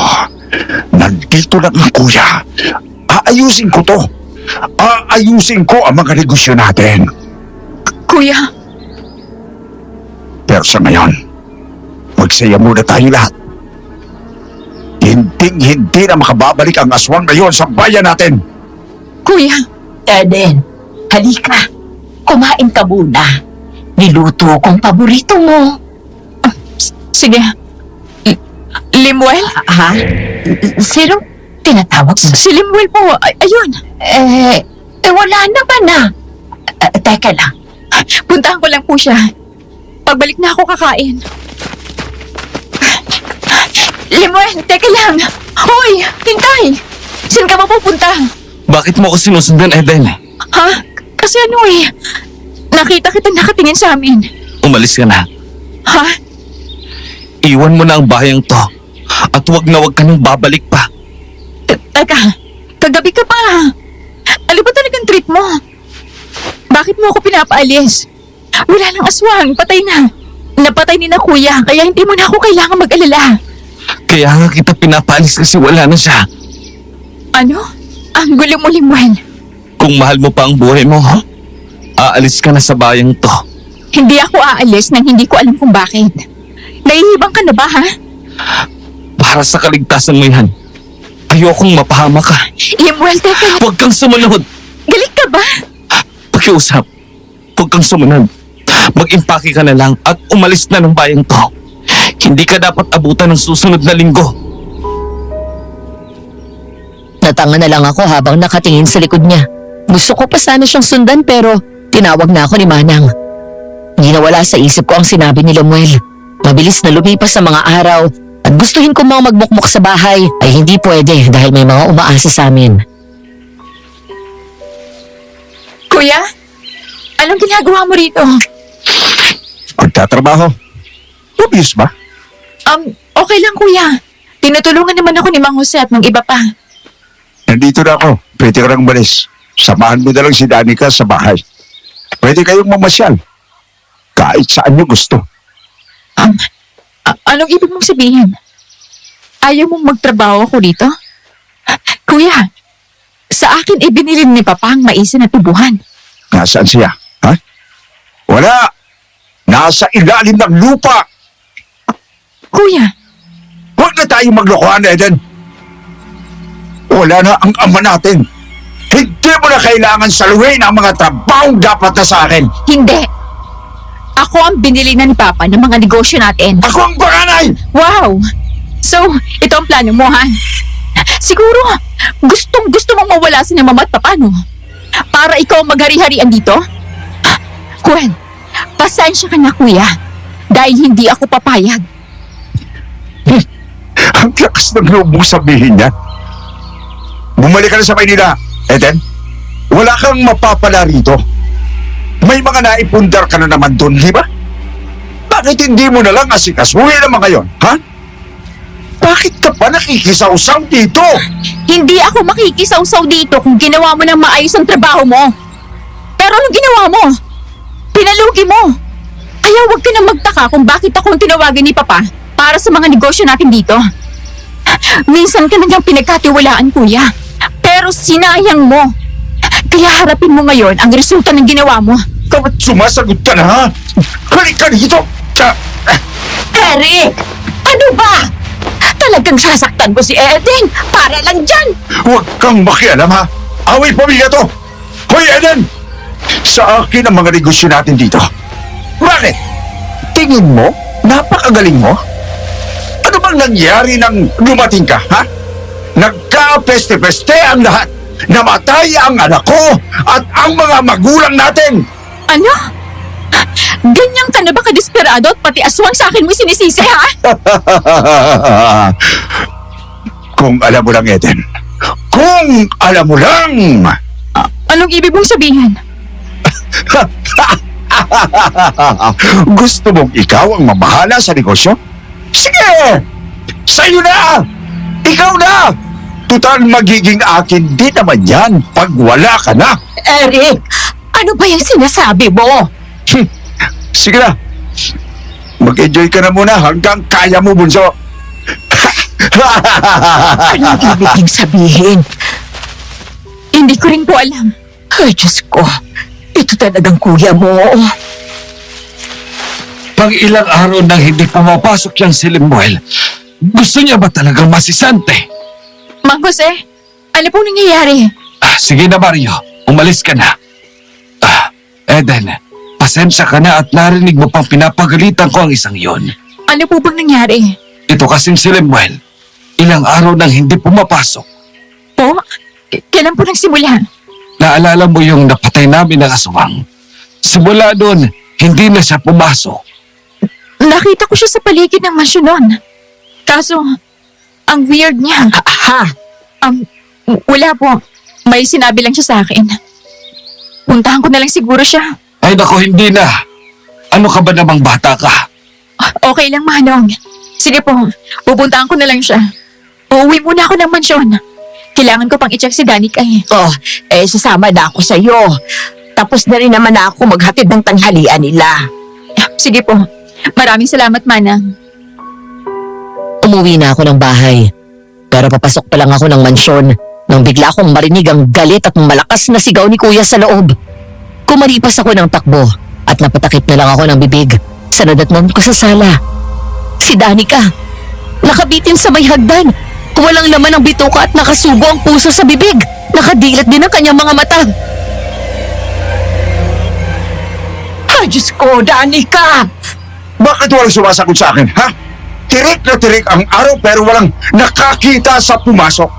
Nandito lang ang kuya. Aayusin ko to. Aayusin ko ang mga negosyo natin. Kuya, Pero sa ngayon, magsaya muna tayo lahat. Hindi na makababalik ang aswang ngayon sa bayan natin. kuya, Eden, halika. Kumain ka muna. Niluto kong paborito mo. sige. Limuel? Ha? Sino tinatawag mo? Si Limuel po, ayun. Wala naman na. Teka lang. Puntahan ko lang po siya. Pagbalik na ako kakain. Limuel, teka lang. Hoy, hintay. Saan ka ba pupunta? Bakit mo ako sinusundan, Eden? Ha? Kasi ano nakita kita nakatingin sa amin. Umalis ka na. Ha? Iwan mo na ang bayang to. At wag na wag ka nang babalik pa. Teka, kagabi ka pa. Ano ba talagang trip mo? Bakit mo ako pinapaalis? Wala nang aswang, patay na. Napatay ni na kuya, kaya hindi mo na ako kailangan mag-alala. Kaya nga kita pinapaalis kasi wala na siya. Ano? Ang gulo mo, Limuel. Kung mahal mo pa ang buhay mo, aalis ka na sa bayang to. Hindi ako aalis nang hindi ko alam kung bakit. Nahihibang ka na ba, ha? Para sa kaligtasan mo yan. Ayokong mapahama ka. Limuel, teka. Huwag kang sumunod. Galit ka ba? Pakiusap. Huwag kang sumunod. Mag-impake ka na lang at umalis na ng bayang to. Hindi ka dapat abutan ng susunod na linggo. Natanga na lang ako habang nakatingin sa likod niya. Gusto ko pa sana siyang sundan pero tinawag na ako ni Manang. Hindi nawala sa isip ko ang sinabi ni Lemuel. Mabilis na lumipas ang mga araw at gustuhin ko mga magmukmok sa bahay ay hindi pwede dahil may mga umaasa sa amin. Kuya? Anong ginagawa mo rito? Magtatrabaho. Obvious ba? Okay lang, kuya. Tinutulungan naman ako ni Mang Jose at ng iba pa. Nandito na ako. Pwede ka nang umalis. Samahan mo na lang si Danica sa bahay. Pwede kayong mamasyal. Kahit saan nyo gusto. Anong ibig mong sabihin? Ayaw mong magtrabaho ako dito? Kuya, sa akin ibinili ni Papa ang maisin at tubuhan. Nasaan siya? Ha? Wala! Nasa ilalim ng lupa! Kuya, Huwag na tayong maglokohan, Eden! Wala na ang ama natin! Hindi mo na kailangan saluhin ang mga trabahong dapat na sa akin! hindi. Ako ang binili na ni Papa ng mga negosyo natin. Ako ang panganay! Wow! So, ito ang plano mo, ha? Siguro, gusto mong mawala si Mama at Papa, no? Para ikaw ang maghari-harian dito? Gwen, pasensya ka na, kuya. Dahil hindi ako papayag. Ang lakas ng loob mong sabihin niya. Bumalik ka na sa Maynila, Eden. Wala kang mapapala rito. May mga naipundar ka na naman doon, di ba? Bakit hindi mo na lang asikasuhin naman ngayon, ha? Bakit ka pa nakikisaw-saw dito? Hindi ako makikisaw-saw dito kung ginawa mo ng maayos ang trabaho mo. Pero anong ginawa mo? Pinalugi mo. Kaya huwag ka na magtaka kung bakit ako ang tinawagan ni Papa para sa mga negosyo natin dito. Minsan ka na niyang pinagkatiwalaan, kuya. Pero sinayang mo. Kaya harapin mo ngayon ang resulta ng ginawa mo. Sumasagot ka na, ha? Halika dito! Eric! Ano ba? Talagang sasaktan ko si Eden para lang dyan. Huwag kang makialam, ha? Away pamilya to! Hoy, Eden! Sa akin ang mga negosyo natin dito. Bakit? Tingin mo? Napakagaling mo? Ano bang nangyari nang dumating ka, ha? Nagka-peste-peste ang lahat. Namatay ang anak ko at ang mga magulang natin. Ano? Ganyan ka na ba kadesperado at pati aswang sa akin mo sinisisi, ha? Kung alam mo lang, Eden. Kung alam mo lang! Anong ibig mong sabihin? Gusto mong ikaw ang mamahala sa negosyo? Sige! Sa'yo na! Ikaw na! Tutal magiging akin din naman yan pag wala ka na. Eric, ano ba yung sinasabi mo? Sige na. Mag-enjoy ka na muna hanggang kaya mo, bunso. Anong ibig niyong sabihin? Hindi ko rin po alam. Ay, Diyos ko. Ito talagang kuya mo. Pang ilang araw nang hindi pumapasok yang si Lemuel, gusto niya ba talagang masisante? Mang Jose, ano pong nangyayari? Sige na Mario, umalis ka na. Eden, pasensya ka na at narinig mo pang pinapagalitan ko ang isang yon. Ano po bang nangyari? Ito kasing si Lemuel, ilang araw nang hindi pumapasok. Po? Kailan po nagsimula? Naalala mo yung napatay namin ng aswang? Simula doon, hindi na siya pumasok. Nakita ko siya sa paligid ng mansyon noon. Kaso, ang weird niya. Wala po. May sinabi lang siya sa akin. Puntahan ko na lang siguro siya. Ay nako, hindi na. Ano ka ba namang bata ka? Okay lang, Manong. Sige po, pupuntahan ko na lang siya. Uuwi muna ako ng mansyon. Kailangan ko pang i-check si Danica eh. Oh, sasama na ako sa'yo. Tapos na rin naman ako maghatid ng tanghalian nila. Sige po. Maraming salamat, Manang. Umuwi na ako ng bahay. Pero papasok pa lang ako ng mansyon nang bigla akong marinig ang galit at malakas na sigaw ni Kuya sa loob. Kumalipas ako ng takbo at napatakip na lang ako ng bibig sa nadatnan ko sa sala. Si Danica, nakabitin sa may hagdan. Walang laman ang bituka at nakasubo ang puso sa bibig. Nakadilat din ang kanyang mga mata. Ay, Diyos ko, Danica! Bakit walang sumasagot sa akin, ha? Tirik na tirik ang araw pero walang nakakita sa pumasok.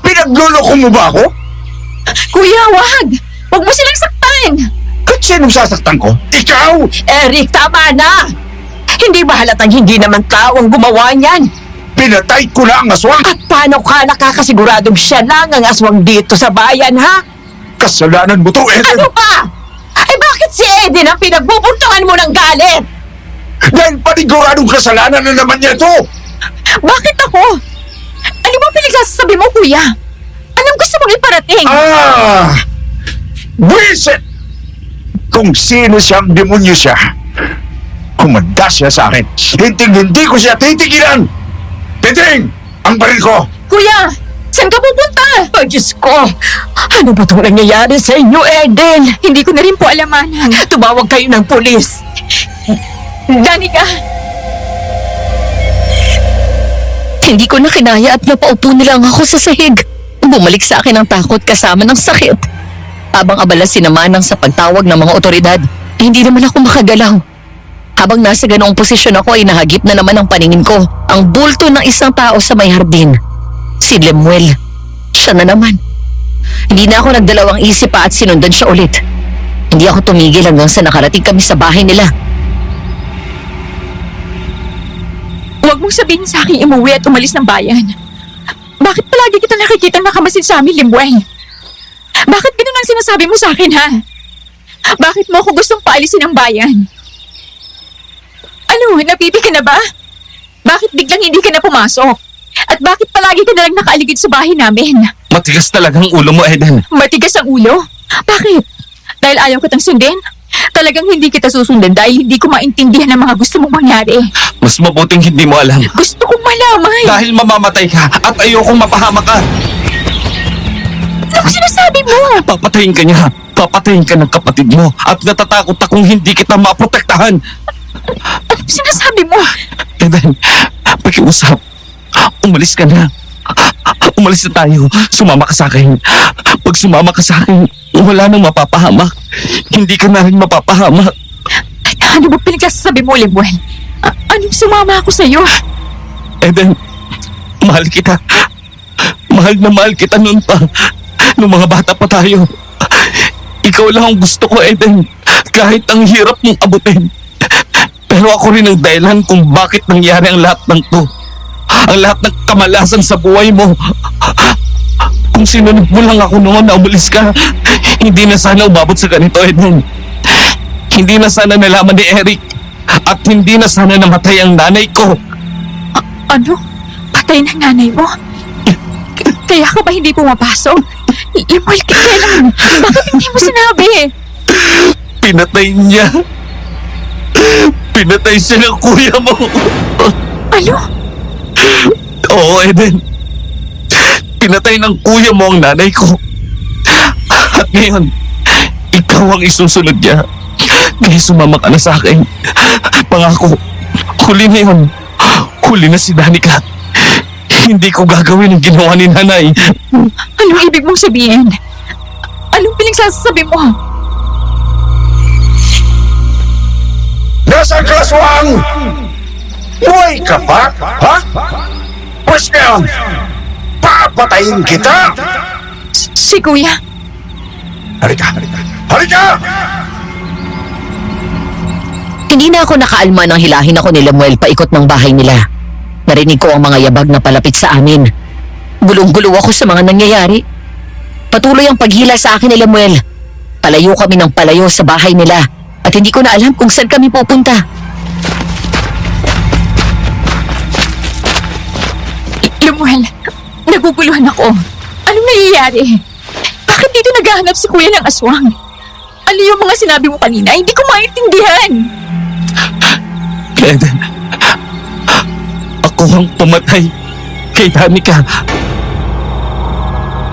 Pinagluloko mo ba ako? Kuya, wag! Huwag mo silang saktan! At sinong sasaktan ko? Ikaw! Eric, tama na! Hindi ba halatang hindi naman tao ang gumawa niyan? Pinatay ko na ang aswang! At paano ka nakakasiguradong siya lang ang aswang dito sa bayan, ha? Kasalanan mo to, Eden! Ano ba? Ay bakit si Eden ang pinagbubuntungan mo ng galit? Dahil paniguradong kasalanan na naman niya to! Bakit ako? Ano ba pinagsasabi mo, Kuya? Anong gusto mong iparating? Wisit! Kung sino siyang demonyo siya, kumanda siya sa akin. Hindi ko siya titigilan! Titing! Ang baril ko! Kuya, saan ka pupunta? Ay, Diyos ko! Ano ba itong nangyayari sa inyo, Eden? Hindi ko na rin po alam, Manang. Tumawag kayo ng pulis. Danica! Hindi ko na kinaya at napaupo na lang ako sa sahig. Bumalik sa akin ang takot kasama ng sakit. Habang abala si Manang sa pagtawag ng mga otoridad, hindi naman ako makagalaw. Habang nasa ganoong posisyon ako ay nahagip na naman ang paningin ko ang bulto ng isang tao sa may hardin. Si Lemuel. Siya na naman. Hindi na ako nagdalawang isip pa at sinundan siya ulit. Hindi ako tumigil hanggang sa nakarating kami sa bahay nila. Huwag mong sabihin sa akin umuwi at umalis ng bayan. Bakit palagi kita nakikita nakamasid sa amin, Lemuel? Bakit ganun ang sinasabi mo sa akin, ha? Bakit mo ako gustong paalisin ng bayan? Ano, napipi ka na ba? Bakit biglang hindi ka na pumasok? At bakit palagi ka na lang nakaaligid sa bahay namin? Matigas talagang ulo mo, Eden. Matigas ang ulo? Bakit? Dahil ayaw kitang sundin? Talagang hindi kita susundan dahil hindi ko maintindihan ang mga gusto mong mangyari. Mas mabuting hindi mo alam. Gusto kong malaman. Dahil mamamatay ka at ayokong mapahama ka. Ano sinasabi mo? Papatayin ka niya. Papatayin ka ng kapatid mo. At natatakot akong hindi kita maprotektahan. Ano sinasabi mo? Eden, pakiusap. Umalis ka na. Umalis na tayo. Sumama ka sa akin. Pag sumama ka sa akin, wala nang mapapahamak. Hindi ka na rin mapapahamak. Ano ba pinagsasabi mo, Lemuel? Anong sumama ako sa'yo? Eden, mahal kita. Mahal na mahal kita noon pa. Nung mga bata pa tayo. Ikaw lang ang gusto ko, Eden. Kahit ang hirap mong abutin. Pero ako rin ang dahilan kung bakit nangyari ang lahat ng to. Ang lahat ng kamalasan sa buhay mo. Kung sinunod mo lang ako noon na umalis ka, hindi na sana umabot sa ganito, Eden. Hindi na sana nalaman ni Eric. At hindi na sana namatay ang nanay ko. Ano? Patay ng nanay mo? Kaya ka ba hindi pumapasok? Lemuel, kailan? Bakit hindi mo sinabi? Pinatay niya. Pinatay siya ng kuya mo. Ano? Oo, Eden. Pinatay ng kuya mo ang nanay ko. At ngayon, ikaw ang isusunod niya. Kaya sumama ka na sa akin. Pangako, huli na yun. Huli na si Danica. Hindi ko gagawin ang ginawa ni nanay. Anong ibig mong sabihin? Anong pinagsasabi mo? Nasaan ka, aswang? Buhay ka pa? Ha? Pwes ngayon, papatayin kita! Si Kuya? Halika! Halika! Hindi na ako nakaalma nang hilahin ako ni Lemuel paikot ng bahay nila. Narinig ko ang mga yabag na palapit sa amin. Gulong-gulo ako sa mga nangyayari. Patuloy ang paghila sa akin ni Lemuel. Palayo kami ng palayo sa bahay nila at hindi ko na alam kung saan kami pupunta. Lemuel, naguguluhan ako. Anong nangyayari? Bakit dito naghahanap si Kuya ng aswang? Ano yung mga sinabi mo kanina? Hindi ko maintindihan. Eden, ako ang pumatay kay Danica.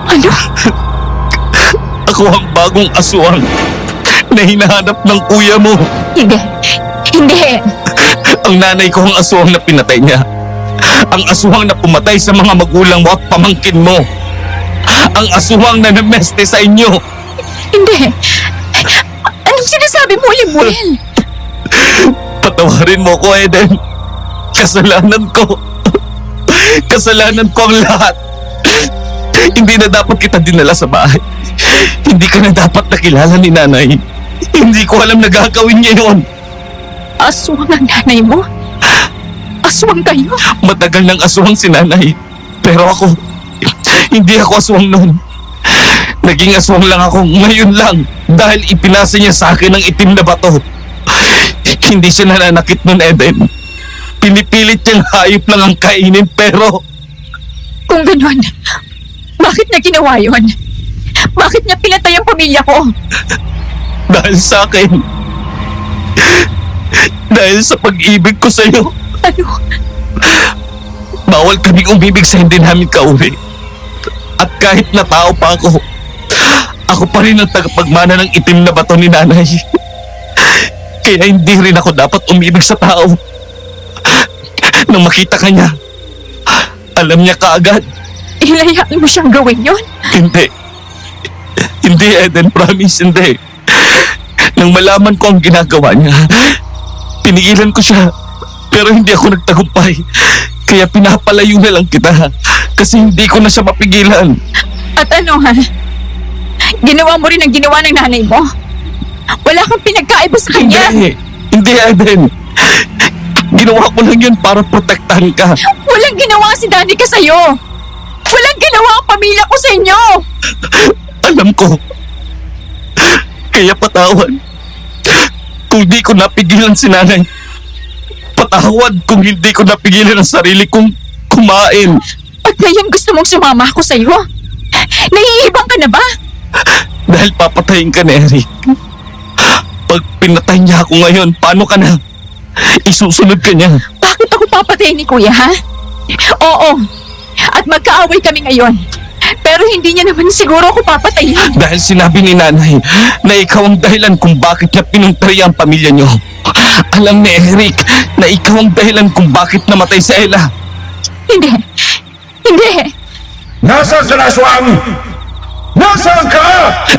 Ano? Ako ang bagong aswang na hinahanap ng kuya mo. Hindi. Hindi. Ang nanay ko ang aswang na pinatay niya. Ang aswang na pumatay sa mga magulang mo at pamangkin mo. Ang aswang na nameste sa inyo. Hindi. Anong sinasabi mo, Lemuel? Patawarin mo ko, Eden. Kasalanan ko. Kasalanan ko ang lahat. Hindi na dapat kita dinala sa bahay. Hindi ka na dapat nakilala ni nanay. Hindi ko alam na gagawin niya yun. Aswang ang nanay mo? Aswang kayo? Matagal ng aswang si nanay. Pero ako, hindi ako aswang noon. Naging aswang lang ako ngayon lang dahil ipinasa niya sa akin ang itim na bato. Hindi siya nananakit nun, Eden. Pinipilit niyang hayop lang ang kainin pero... Kung ganun, bakit niya ginawa yun? Bakit niya pinatay ang pamilya ko? Dahil sa akin. Dahil sa pag-ibig ko sa'yo. Ano? Bawal kaming umibig sa hindi namin kauri. At kahit na tao pa ako pa rin ang tagapagmana ng itim na bato ni nanay. Kaya hindi rin ako dapat umibig sa tao. Nang makita ka niya, alam niya kaagad. Hinayaan mo siyang gawin yun? Hindi. Hindi, Eden. Promise, hindi. Nang malaman ko ang ginagawa niya, pinigilan ko siya. Pero hindi ako nagtagumpay. Kaya pinapalayo na lang kita. Kasi hindi ko na siya mapigilan. At ano ha? Ginawa mo rin ang ginawa ng nanay mo? Wala kang pinagkaiba sa kanya? Hindi. Hindi, Eden. Ginawa ko lang yun para protektahan ka. Walang ginawa si Danica sa'yo! Walang ginawa ang pamilya ko sa inyo! Alam ko. Kaya patawad. Kung di ko napigilan si nanay. Patawad kung hindi ko napigilan ang sarili kong kumain. At ngayon gusto mong sumama ako sa'yo? Naiibang ka na ba? Dahil papatayin ka ni Eric. Pag pinatay niya ako ngayon, paano ka na? Isusunod ka niya. Bakit ako papatayin ni Kuya, ha? Oo. At magkaaway kami ngayon. Pero hindi niya naman siguro ako papatayin. Dahil sinabi ni nanay na ikaw ang dahilan kung bakit niya pinuntari ang pamilya niyo. Alam ni Eric na ikaw ang dahilan kung bakit namatay si Ella. Hindi. Hindi. Nasaan ka na, aswang? Nasaan ka?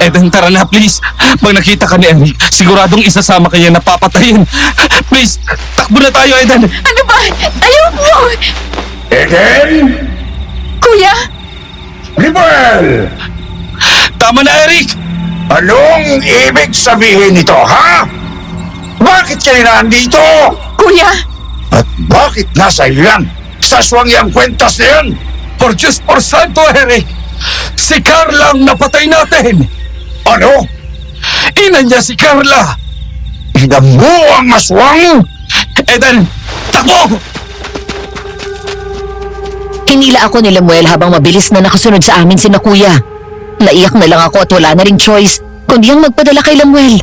Eden, tara na, please. Pag nakita ka ni Eric, siguradong isasama ka niya na papatayin. Please, takbo na tayo, Eden. Ano ba? Ayoko! Eden? Kuya! Lemuel! Tama na, Eric! Anong ibig sabihin nito, ha? Bakit kayo nandito? Kuya! At bakit nasa iyan? Sa swangyang kwentas na yan? Por Diyos por Santo, Eric! Si Carla ang napatay natin! Ano? Ina niya si Carla! Ina mo ang aswang? Eden, takbo! Hinila ako ni Lemuel habang mabilis na nakasunod sa amin sina kuya. Naiyak na lang ako at wala na ring choice kundi ang magpadala kay Lemuel.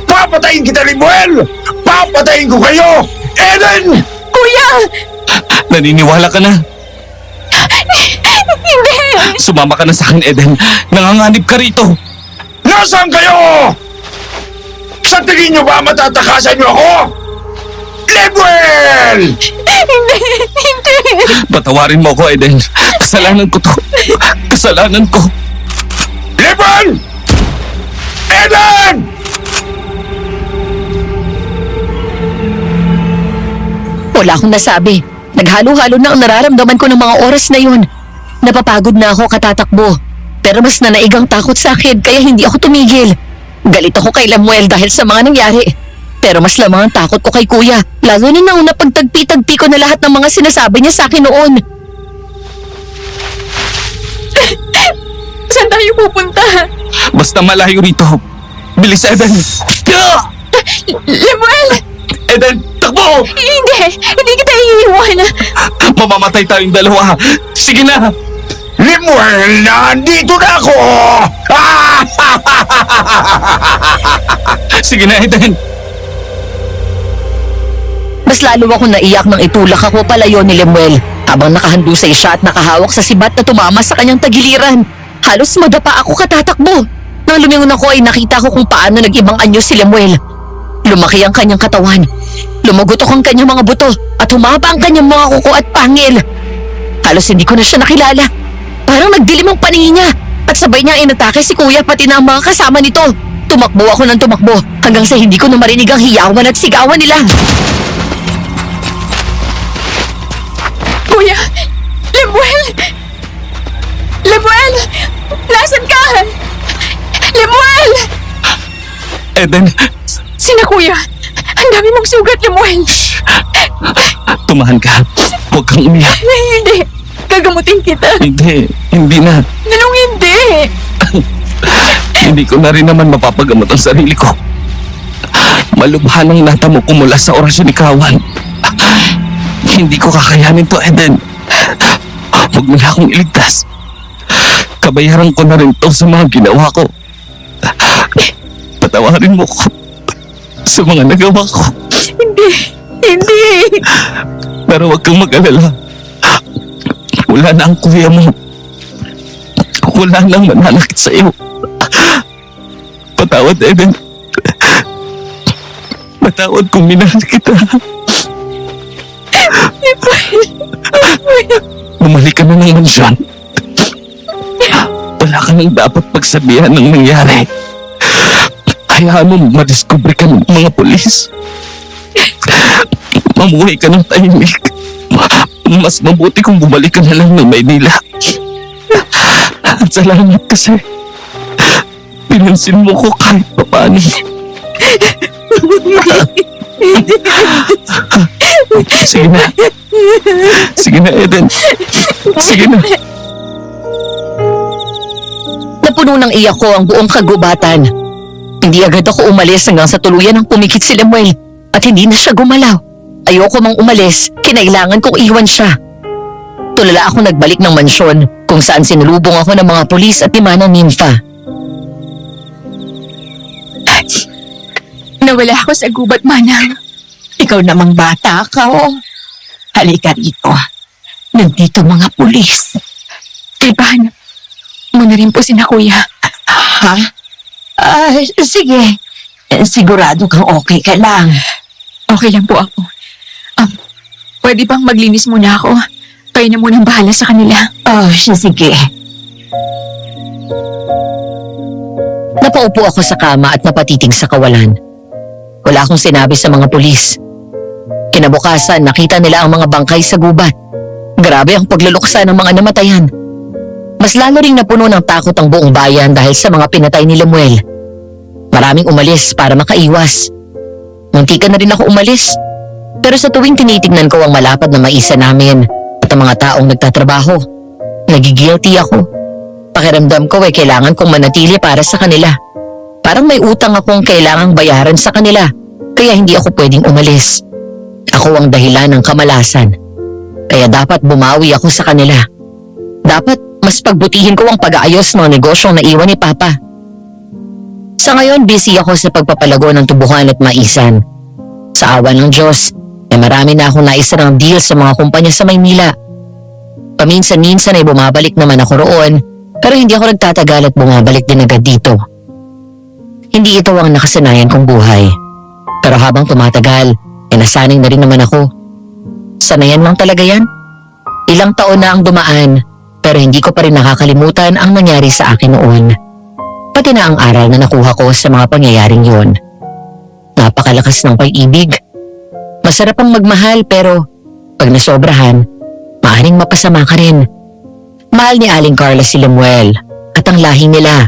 Papatayin kita, Lemuel! Papatayin ko kayo! Eden! Kuya! Naniniwala ka na? Hindi! Sumama ka na sa akin, Eden. Nanganganib ka rito. Nasaan kayo? Sa tingin nyo ba matatakasan nyo ako? Lemuel! Hindi! Patawarin mo ako, Eden. Kasalanan ko to. Kasalanan ko. Lemuel! Eden! Wala akong nasabi. Naghalo-halo na ang nararamdaman ko ng mga oras na yun. Napapagod na ako katatakbo. Pero mas nanaigang takot sa akin kaya hindi ako tumigil. Galit ako kay Lemuel dahil sa mga nangyari. Pero mas lamang ang takot ko kay kuya. Lalo na nauna pagtagpi-tagpi ko na lahat ng mga sinasabi niya sa akin noon. Saan tayo pupunta? Basta malayo rito. Bilis, Eden. Ah! Lemuel! Eden, takbo! Hindi! Hindi kita iiwan! Mamamatay tayong dalawa. Sige na. Lemuel, nandito na ako! Sige na, Eden. Mas lalo ako naiyak nang itulak ako palayo ni Lemuel habang nakahandusay siya at nakahawak sa sibat na tumama sa kanyang tagiliran. Halos madapa ako katatakbo. Nang lumingon ako ay nakita ko kung paano nag-ibang anyo si Lemuel. Lumaki ang kanyang katawan. Lumugotok ang kanyang mga buto at humaba ang kanyang mga kuko at pangil. Halos hindi ko na siya nakilala. Parang nagdilim ang paningin niya at sabay niya inatake si kuya pati na ang mga kasama nito. Tumakbo ako ng tumakbo hanggang sa hindi ko na marinig ang hiyawan at sigawan nila. Kuya! Lemuel! Lemuel! Nasaan ka? Lemuel! Eden, Sina kuya! Ang dami mong sugat, Lemuel! tumahan ka. Huwag kang umiyak. Hindi! Gagamutin kita! Hindi na. Anong hindi? Hindi ko na rin naman mapapagamot ang sarili ko. Malubhan ang natamo ko mula sa orasyon ni Kawan. Hindi ko kakayanin to, Eden. Huwag mo na akong iligtas. Kabayaran ko na rin to sa mga ginawa ko. Patawarin mo ko sa mga nagawa ko. Hindi! Hindi! Pero huwag kang mag-alala. Wala na ang kuya mo. Wala nang mananakit sa iyo. Patawad, Eden. Patawad kung minahal kita. Bumalik ka na ng mansyon. Wala ka nang dapat pagsabihan ng nangyari. Hayaan mo madiskubre ka ng mga pulis. Mamuhay ka ng tahimik. Mas mabuti kung bumalik ka na lang ng Maynila. At salamat kasi pinansin mo ko kahit papaano. Sige na. Sige na, Eden. Sige na. Napuno ng iyak ko ang buong kagubatan. Hindi agad ako umalis hanggang sa tuluyan ng pumikit si Lemuel at hindi na siya gumalaw. Ayoko mang umalis, kinailangan kong iwan siya. Tulala ako nagbalik ng mansyon kung saan sinulubong ako ng mga pulis at ni Manang Nympha. Nawala ako sa gubat, Manang. Ikaw namang bata ka, oh. Halika rito. Nandito mga pulis. Ipahanap mo na rin po sina kuya. Ha? Sige. Sigurado kang okay ka lang. Okay lang po ako. Pwede bang maglinis muna ako? Kayo na munang bahala sa kanila. Oh, sige. Napaupo ako sa kama at napatitig sa kawalan. Wala akong sinabi sa mga pulis. Kinabukasan, nakita nila ang mga bangkay sa gubat. Grabe ang pagluluksa ng mga namatayan. Mas lalo ring napuno ng takot ang buong bayan dahil sa mga pinatay ni Lemuel. Maraming umalis para makaiwas. muntikan na rin ako umalis. Pero sa tuwing tinitignan ko ang malapad na maisa namin at ang mga taong nagtatrabaho, nagigilty ako. Pakiramdam ko ay kailangan kong manatili para sa kanila. Parang may utang akong kailangang bayaran sa kanila, kaya hindi ako pwedeng umalis. Ako ang dahilan ng kamalasan, kaya dapat bumawi ako sa kanila. Dapat mas pagbutihin ko ang pag-aayos ng negosyong naiwan ni Papa. Sa ngayon, busy ako sa pagpapalago ng tubuhan at maisan. Sa awa ng Diyos, ay marami na akong naisarang deal sa mga kumpanya sa Maynila. Paminsan-minsan ay bumabalik naman ako roon, pero hindi ako nagtatagal at bumabalik din agad dito. Hindi ito ang nakasanayan kong buhay. Pero habang tumatagal, ay nasanay na rin naman ako. Sanayan lang talaga yan. Ilang taon na ang dumaan, pero hindi ko pa rin nakakalimutan ang nangyari sa akin noon. Pati na ang aral na nakuha ko sa mga pangyayaring yun. Napakalakas ng pag-ibig. Masarap ang magmahal pero pag nasobrahan, maaring mapasama ka rin. Mahal ni Aling Carla si Lemuel at ang lahi nila.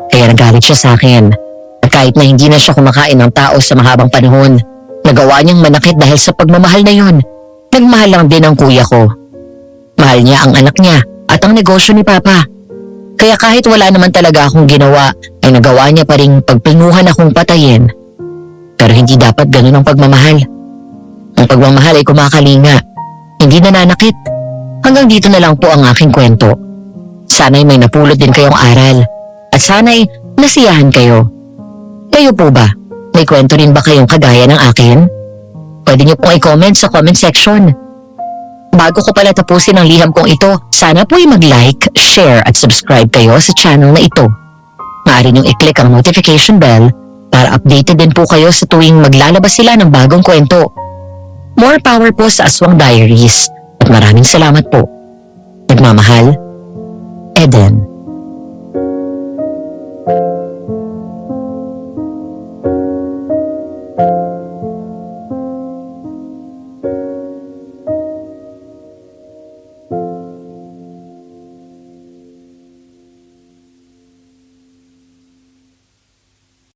Kaya nagalit siya sa akin. At kahit na hindi na siya kumakain ng tao sa mahabang panahon, nagawa niyang manakit dahil sa pagmamahal na yun. Nagmahal lang din ang kuya ko. Mahal niya ang anak niya at ang negosyo ni Papa. Kaya kahit wala naman talaga akong ginawa, ay nagawa niya pa rin pagpilnuhan akong patayin. Pero hindi dapat ganun ang pagmamahal. Ang pagmamahal ay kumakalinga, hindi nananakit. Hanggang dito na lang po ang aking kwento. Sana'y may napulot din kayong aral. At sana'y nasiyahan kayo. Kayo po ba? May kwento rin ba kayong kagaya ng akin? Pwede niyo pong i-comment sa comment section. Bago ko pala tapusin ang liham kong ito, sana po ay mag-like, share at subscribe kayo sa channel na ito. Maaari niyong i-click ang notification bell para updated din po kayo sa tuwing maglalabas sila ng bagong kwento. More power po sa Aswang Diaries at maraming salamat po. Nagmamahal,